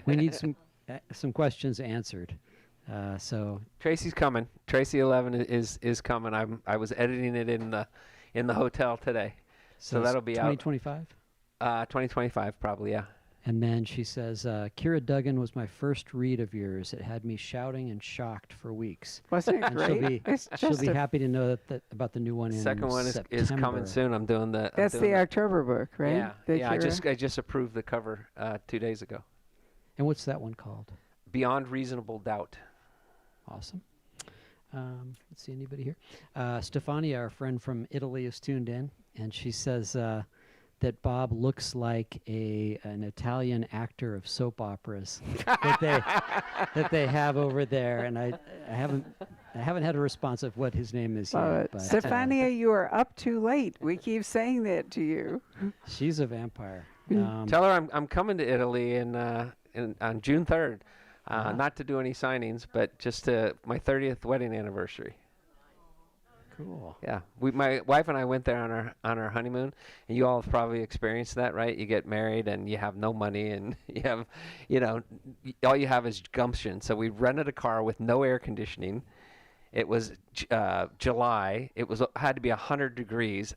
We need some questions answered." So Tracy's coming. Tracy 11 is coming. I was editing it in the hotel today, so that'll be 2025. 2025 probably. Yeah. And then she says, Kira Duggan was my first read of yours. It had me shouting and shocked for weeks. Wasn't it And great? she'll be happy to know that about the new one in Second one is coming September. soon. I'm doing the. That's the October book, right? Yeah. The Yeah. I Kira? just approved the cover 2 days ago. And what's that one called? Beyond Reasonable Doubt. Awesome. Let's see, anybody here? Stefania, our friend from Italy, is tuned in, and she says that Bob looks like an Italian actor of soap operas that they have over there, and I haven't had a response of what his name is yet. But, Stefania, you are up too late. We keep saying that to you. she's a vampire. Tell her I'm coming to Italy on June 3rd. Not to do any signings, but just to my 30th wedding anniversary. Cool. Yeah, my wife and I went there on our honeymoon, and you all have probably experienced that, right? You get married and you have no money, and you have, all you have is gumption. So we rented a car with no air conditioning. It was July. It had to be 100 degrees,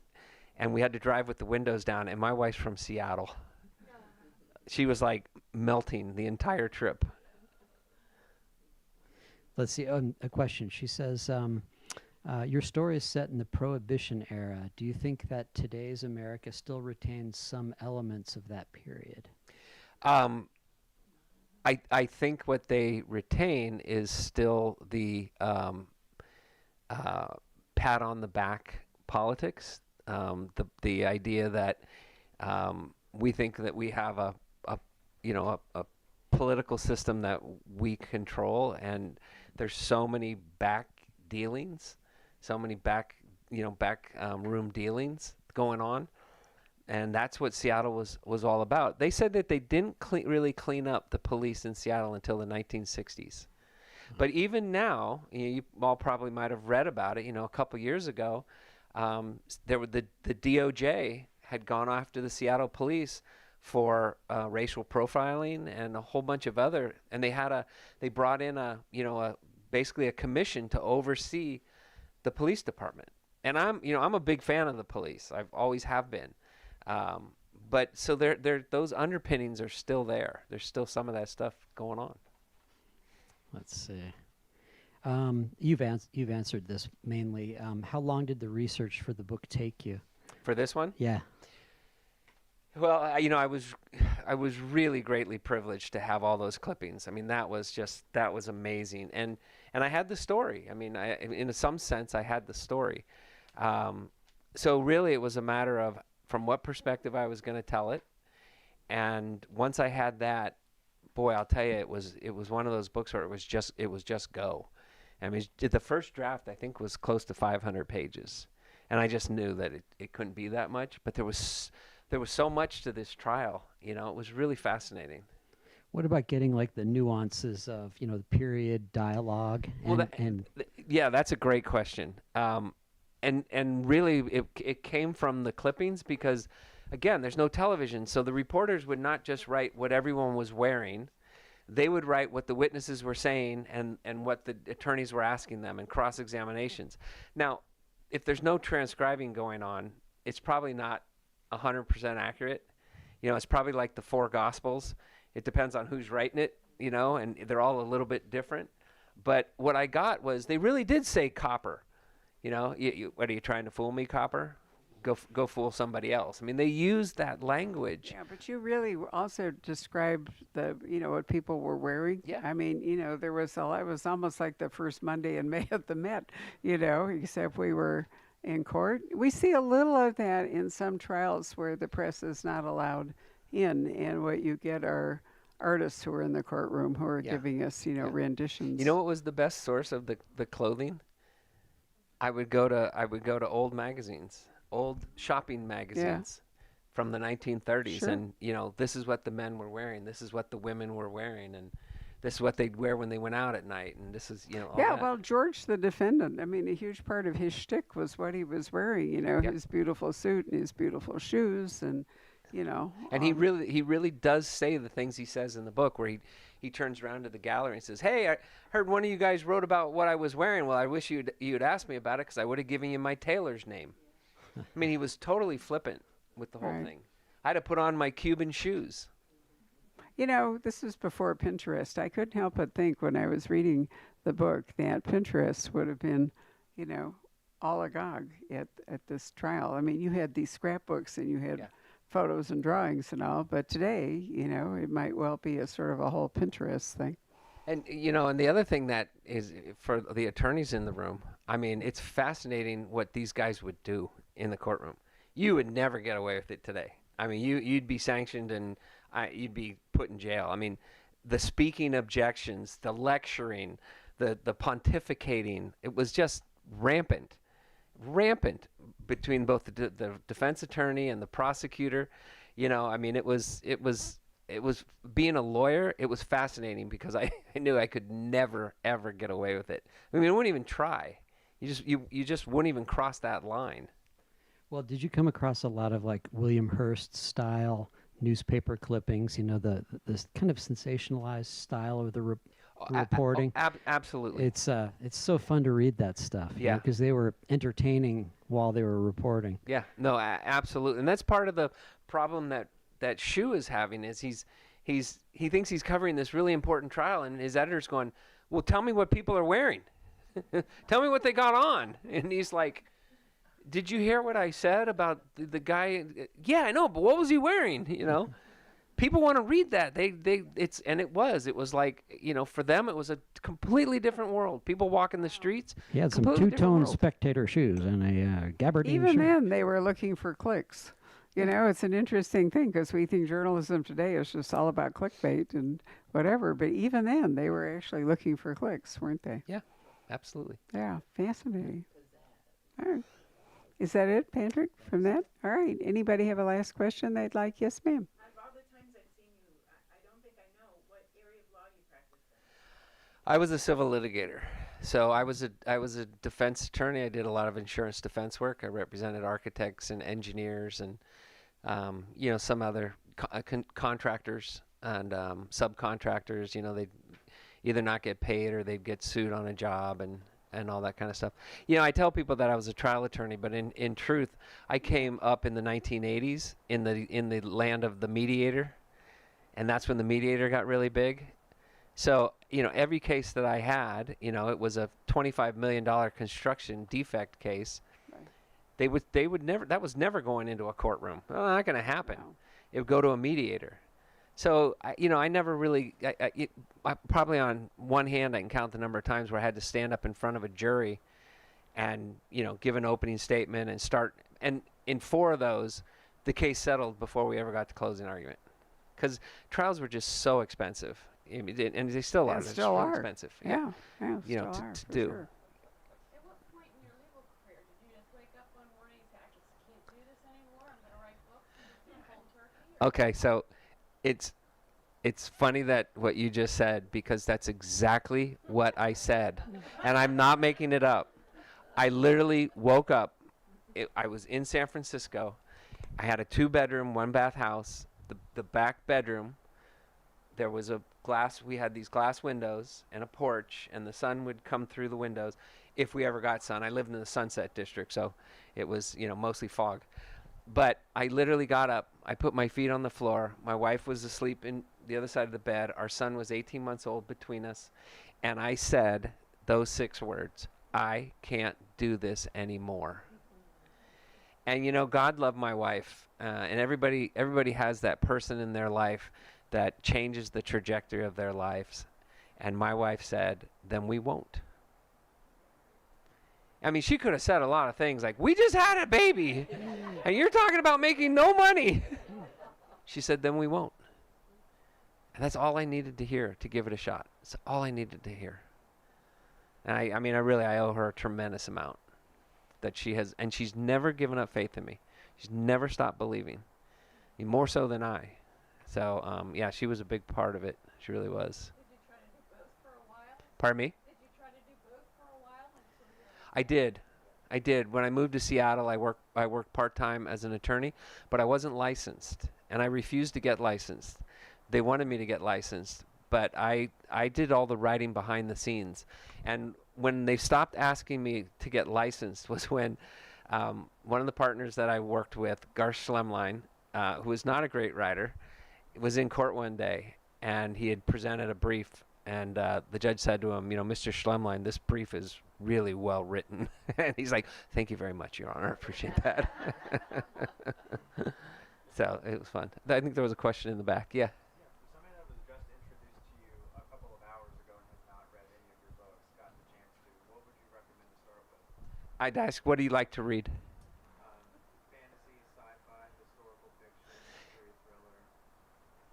and we had to drive with the windows down. And my wife's from Seattle. She was like melting the entire trip. Let's see. A question. She says, your story is set in the Prohibition era. Do you think that today's America still retains some elements of that period? I think what they retain is still the pat on the back politics. The idea that we think that we have a political system that we control, and there's so many back dealings, so many back room dealings going on, and that's what Seattle was all about. They said that they didn't really clean up the police in Seattle until the 1960s. But even now, you all probably might have read about it. A couple years ago, there were the DOJ had gone after the Seattle police for racial profiling and a whole bunch of other, and they brought in basically a commission to oversee the police department. And I'm a big fan of the police. I've always have been. But so those underpinnings are still there. There's still some of that stuff going on. Let's see. You've answered this mainly. How long did the research for the book take you? For this one? Yeah. Well, I was really greatly privileged to have all those clippings. I mean, that was amazing. And I had the story. I mean, in some sense, I had the story. So really, it was a matter of from what perspective I was going to tell it. And once I had that, boy, I'll tell you, it was one of those books where it was just go. I mean, the first draft I think was close to 500 pages, and I just knew that it couldn't be that much. But there was so much to this trial. It was really fascinating. What about getting like the nuances of the period dialogue? Yeah, that's a great question. And really, it came from the clippings because, again, there's no television, so the reporters would not just write what everyone was wearing. They would write what the witnesses were saying and what the attorneys were asking them and cross-examinations. Now, if there's no transcribing going on, it's probably not 100% accurate. It's probably like the four Gospels. It depends on who's writing it, and they're all a little bit different. But what I got was they really did say copper. What are you trying to fool me, copper? Go fool somebody else. I mean, they used that language. Yeah, but you really also described what people were wearing. Yeah. I mean, it was almost like the first Monday in May at the Met, except we were in court. We see a little of that in some trials where the press is not allowed in, and what you get are artists who are in the courtroom who are giving us, renditions. You know what was the best source of the clothing? I would go to old magazines, old shopping magazines from the 1930s, Sure. and this is what the men were wearing, this is what the women were wearing, and this is what they'd wear when they went out at night, and this is all that. Well, George the defendant, I mean, a huge part of his shtick was what he was wearing, his beautiful suit and his beautiful shoes, and And he really does say the things he says in the book, where he turns around to the gallery and says, "Hey, I heard one of you guys wrote about what I was wearing. Well, I wish you'd asked me about it because I would have given you my tailor's name." I mean, he was totally flippant with the whole Right. thing. I had to put on my Cuban shoes. This was before Pinterest. I couldn't help but think when I was reading the book that Pinterest would have been, all agog at this trial. I mean, you had these scrapbooks and you had photos and drawings and all, but today, it might well be a sort of a whole Pinterest thing. And and the other thing that is for the attorneys in the room, I mean, it's fascinating what these guys would do in the courtroom. You would never get away with it today. I mean, you'd be sanctioned and you'd be put in jail. I mean, the speaking objections, the lecturing, the pontificating, it was just rampant between both the defense attorney and the prosecutor. I mean, it was being a lawyer. It was fascinating because I knew I could never ever get away with it. I mean, I wouldn't even try. You just wouldn't even cross that line. Well, did you come across a lot of like William Hearst style newspaper clippings? This kind of sensationalized style of the reporting. Absolutely. It's so fun to read that stuff. Yeah. Because they were entertaining while they were reporting. Yeah. No. Absolutely. And that's part of the problem that Shu is having is he thinks he's covering this really important trial, and his editor's going, "Well, tell me what people are wearing. Tell me what they got on." And he's like, "Did you hear what I said about the guy?" "Yeah, I know, but what was he wearing?" People want to read that. It was like, for them it was a completely different world. People walking the streets. He had some completely different two-tone world. spectator shoes and a gabardine Even shirt. then, they were looking for clicks. It's an interesting thing because we think journalism today is just all about clickbait and whatever. But even then, they were actually looking for clicks, weren't they? Yeah, absolutely. Yeah, fascinating. All right. Is that it, Patrick, from that? All right. Anybody have a last question they'd like? Yes, ma'am. Of all the times I've seen you, I don't think I know what area of law you practice in. I was a civil litigator. So I was a defense attorney. I did a lot of insurance defense work. I represented architects and engineers and some other contractors and subcontractors. They'd either not get paid or they'd get sued on a job, and and all that kind of stuff. You know, I tell people that I was a trial attorney, but in truth, I came up in the 1980s in the land of the mediator, and that's when the mediator got really big. So, you know, every case that I had, you know, it was a $25 million construction defect case. Right. They would never, that was never going into a courtroom. Well, not going to happen. No. It would go to a mediator. So, you know, I never really, I probably on one hand, I can count the number of times where I had to stand up in front of a jury and, you know, give an opening statement and start. And in 4 of those, the case settled before we ever got to closing argument. Because trials were just so expensive. I mean, and they still are. They They're still so are. expensive. Yeah, You know, still are, to for do. sure. At what point in your legal career did you just wake up one morning and say, I just can't do this anymore, I'm going to write books and just cold turkey? Or Okay, so it's funny that what you just said, because that's exactly what I said. And I'm not making it up. I literally woke up. I was in San Francisco. I had a 2-bedroom, 1-bath house. The back bedroom, there was a glass. We had these glass windows and a porch, and the sun would come through the windows if we ever got sun. I lived in the Sunset District, so it was, you know, mostly fog. But I literally got up. I put my feet on the floor. My wife was asleep in the other side of the bed. Our son was 18 months old between us. And I said those 6 words, I can't do this anymore. And, you know, God loved my wife. And everybody has that person in their life that changes the trajectory of their lives. And my wife said, then we won't. I mean, she could have said a lot of things like, we just had a baby, and you're talking about making no money. She said, then we won't. And that's all I needed to hear to give it a shot. That's all I needed to hear. And I mean, I owe her a tremendous amount that she has, and she's never given up faith in me. She's never stopped believing, more so than I. So, yeah, she was a big part of it. She really was. did you try to do both for a while? Pardon me? Did you try to do both for a while? I did. When I moved to Seattle, I worked part-time as an attorney, but I wasn't licensed, and I refused to get licensed. They wanted me to get licensed, but I did all the writing behind the scenes. And when they stopped asking me to get licensed was when one of the partners that I worked with, Garth Schlemline, who is not a great writer, was in court one day, and he had presented a brief, and the judge said to him, you know, Mr. Schlemline, this brief is really well written. And he's like, thank you very much, Your Honor. I appreciate that. So it was fun. I think there was a question in the back. Yeah. Somebody that was just introduced to you a couple of hours ago and has not read any of your books, gotten the chance to, what would you recommend to start with? I'd ask, what do you like to read? Fantasy, sci-fi, historical fiction, mystery, thriller.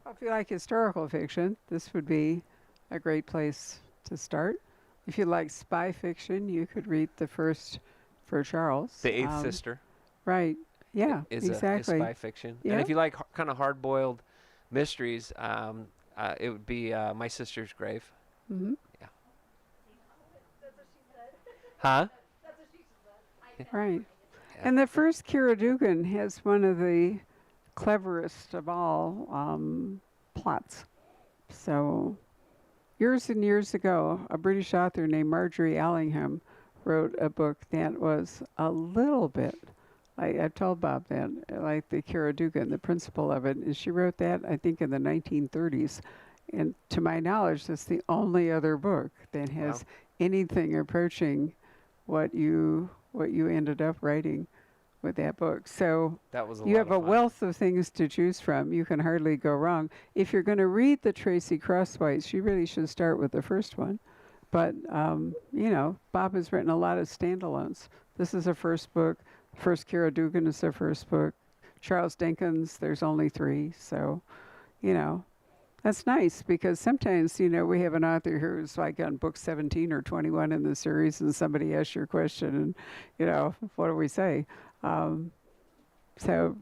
Well, if you like historical fiction, this would be a great place to start. If you like spy fiction, you could read the first for Charles. The Eighth Sister. Right. Yeah, Is exactly. a spy fiction. Yeah. And if you like kind of hard-boiled mysteries, it would be My Sister's Grave. Mm-hmm. Yeah. That's what she said. Huh? That's what she said. Right. Yeah. And the first Kira Dugan has one of the cleverest of all plots. So years and years ago, a British author named Marjorie Allingham wrote a book that was a little bit, I told Bob that, like the Kira Dugan, the principle of it. And she wrote that, I think, in the 1930s. And to my knowledge, that's the only other book that has Wow. anything approaching what you ended up writing with that book. So That was a you lot have a of fun. wealth of things to choose from. You can hardly go wrong. If you're going to read the Tracy Crosswhites, you really should start with the first one. But, you know, Bob has written a lot of standalones. This is a first book. First Kira Dugan is their first book. Charles Dickens, there's only 3. So, you know, that's nice because sometimes, you know, we have an author who's like on book 17 or 21 in the series and somebody asks your question and, you know, what do we say? So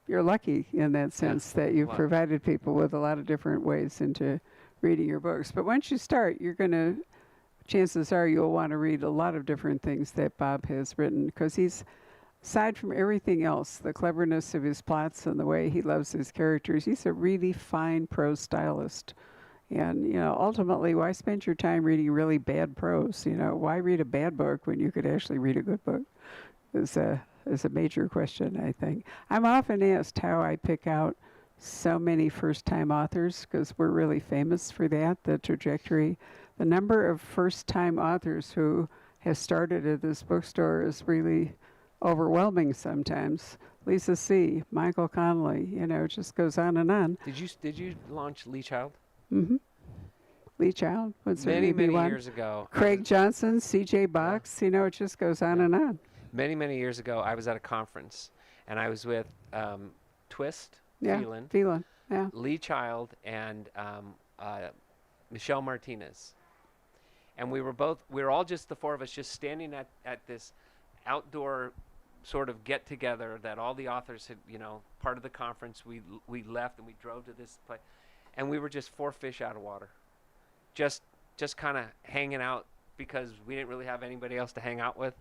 you're lucky in that sense that you've Well. provided people with a lot of different ways into reading your books. But once you start, you're going to, chances are you'll want to read a lot of different things that Bob has written because he's, aside from everything else, the cleverness of his plots and the way he loves his characters, he's a really fine prose stylist. And, ultimately, why spend your time reading really bad prose? Why read a bad book when you could actually read a good book? Is a major question, I think. I'm often asked how I pick out so many first-time authors, because we're really famous for that, the trajectory. The number of first-time authors who have started at this bookstore is really overwhelming sometimes. Lisa C., Michael Conley, it just goes on and on. Did you launch Lee Child? Hmm. Lee Child would certainly be Many one. years ago. Craig Johnson, C.J. Box, it just goes on and on. Many years ago, I was at a conference, and I was with Twist, Yeah, Phelan, yeah. Lee Child, and Michelle Martinez. And we were all just the four of us, just standing at this outdoor sort of get together that all the authors had, part of the conference. We left and we drove to this place, and we were just four fish out of water, just kind of hanging out because we didn't really have anybody else to hang out with,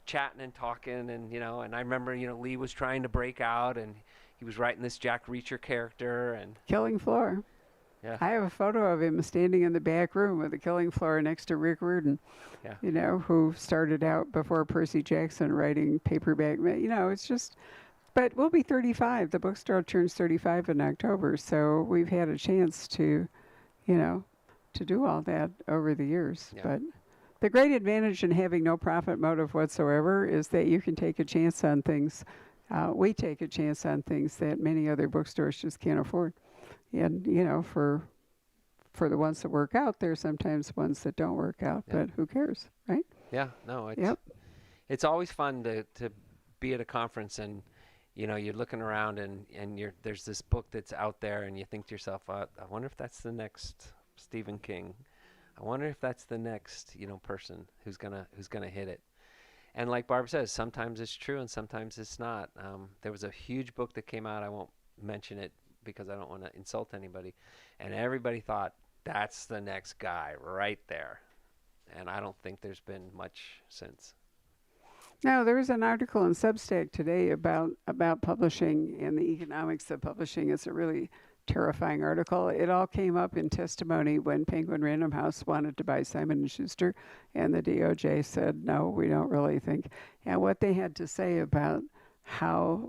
chatting and talking, and and I remember Lee was trying to break out, and he was writing this Jack Reacher character, and Killing Floor. yeah, I have a photo of him standing in the back room with the Killing Floor next to Rick Riordan, yeah. who started out before Percy Jackson writing paperback. It's just, but we'll be 35. The bookstore turns 35 in October, so we've had a chance to, to do all that over the years. Yeah. But the great advantage in having no profit motive whatsoever is that you can take a chance on things. We take a chance on things that many other bookstores just can't afford. And, for the ones that work out, there's sometimes ones that don't work out, but who cares, right? Yeah, no, it's always fun to be at a conference, and you're looking around and there's this book that's out there, and you think to yourself, I wonder if that's the next Stephen King. I wonder if that's the next person who's gonna hit it. And like Barb says, sometimes it's true and sometimes it's not. There was a huge book that came out. I won't mention it because I don't want to insult anybody. And everybody thought that's the next guy right there. And I don't think there's been much since. No, there was an article in Substack today about publishing and the economics of publishing. It's a really terrifying article. It all came up in testimony when Penguin Random House wanted to buy Simon & Schuster, and the DOJ said, no, we don't really think. And what they had to say about how,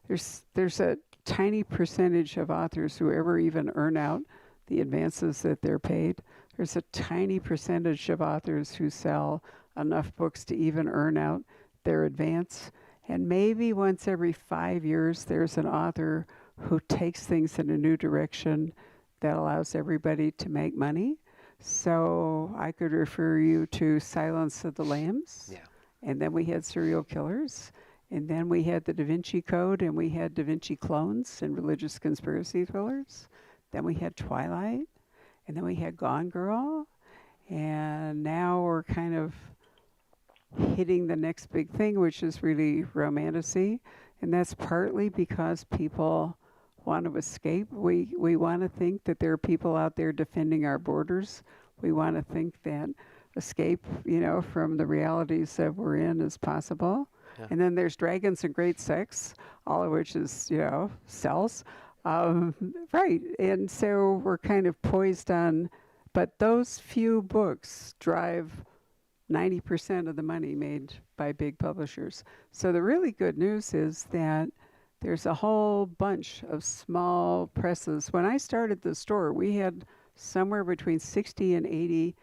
there's a tiny percentage of authors who ever even earn out the advances that they're paid. There's a tiny percentage of authors who sell enough books to even earn out their advance. And maybe once every 5 years, there's an author who takes things in a new direction that allows everybody to make money. So I could refer you to Silence of the Lambs. Yeah. And then we had serial killers. And then we had the Da Vinci Code, and we had Da Vinci clones and religious conspiracy thrillers. Then we had Twilight. And then we had Gone Girl. And now we're kind of hitting the next big thing, which is really romantasy. And that's partly because people want to escape. We want to think that there are people out there defending our borders. We want to think that escape, from the realities that we're in is possible. Yeah. And then there's dragons and great sex, all of which is, sells. Right. And so we're kind of poised on, but those few books drive 90% of the money made by big publishers. So the really good news is that there's a whole bunch of small presses. When I started the store, we had somewhere between 60 and 80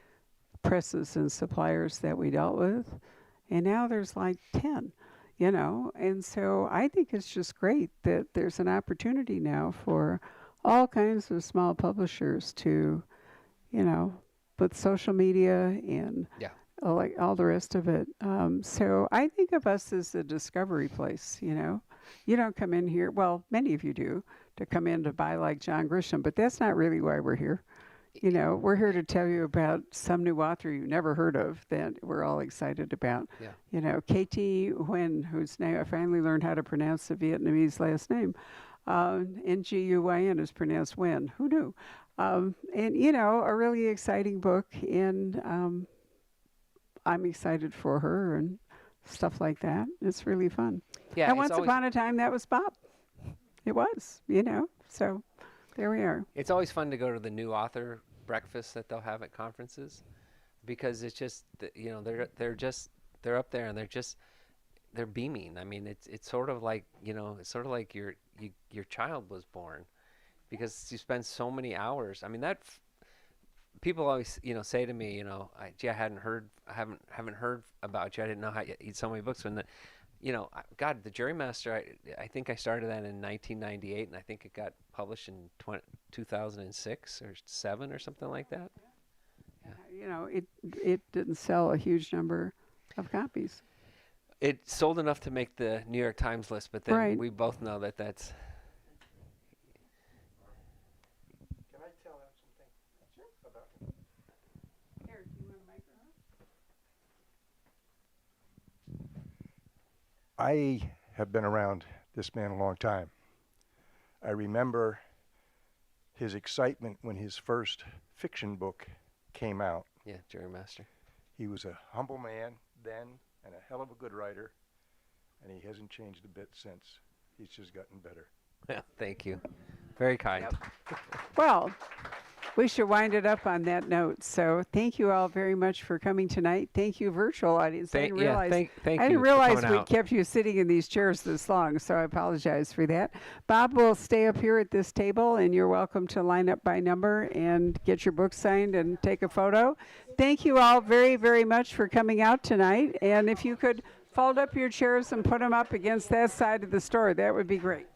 presses and suppliers that we dealt with. And now there's like 10, And so I think it's just great that there's an opportunity now for all kinds of small publishers to, with social media and like all the rest of it. So I think of us as a discovery place, You don't come in here, well, many of you do, to come in to buy like John Grisham, but that's not really why we're here. We're here to tell you about some new author you've never heard of that we're all excited about. Yeah. KT Nguyen, whose name I finally learned how to pronounce the Vietnamese last name. Nguyen is pronounced Nguyen. Who knew? And, a really exciting book, and I'm excited for her and stuff like that. It's really fun. Yeah. And once upon a time, that was Bob. It was, So There we are. It's always fun to go to the new author breakfast that they'll have at conferences, because it's just they're up there and they're beaming. I mean, it's sort of like your child was born, because you spend so many hours. I mean, people always say to me, gee, I haven't heard about you. I didn't know how you eat so many books. When God, the Jurymaster, I think I started that in 1998, and I think it got published in 2006 or 7 or something like that. It didn't sell a huge number of copies. It sold enough to make the New York Times list, but then Right. we both know that's. Can I tell them something about Here, do you want a microphone? I have been around this man a long time. I remember his excitement when his first fiction book came out. Yeah, Jurymaster. He was a humble man then and a hell of a good writer, and he hasn't changed a bit since. He's just gotten better. Yeah, thank you. Very kind. Well, we should wind it up on that note. So thank you all very much for coming tonight. Thank you, virtual audience. Thank I you didn't for realize coming we out. kept you sitting in these chairs this long, so I apologize for that. Bob will stay up here at this table, and you're welcome to line up by number and get your book signed and take a photo. Thank you all very, very much for coming out tonight. And if you could fold up your chairs and put them up against that side of the store, that would be great.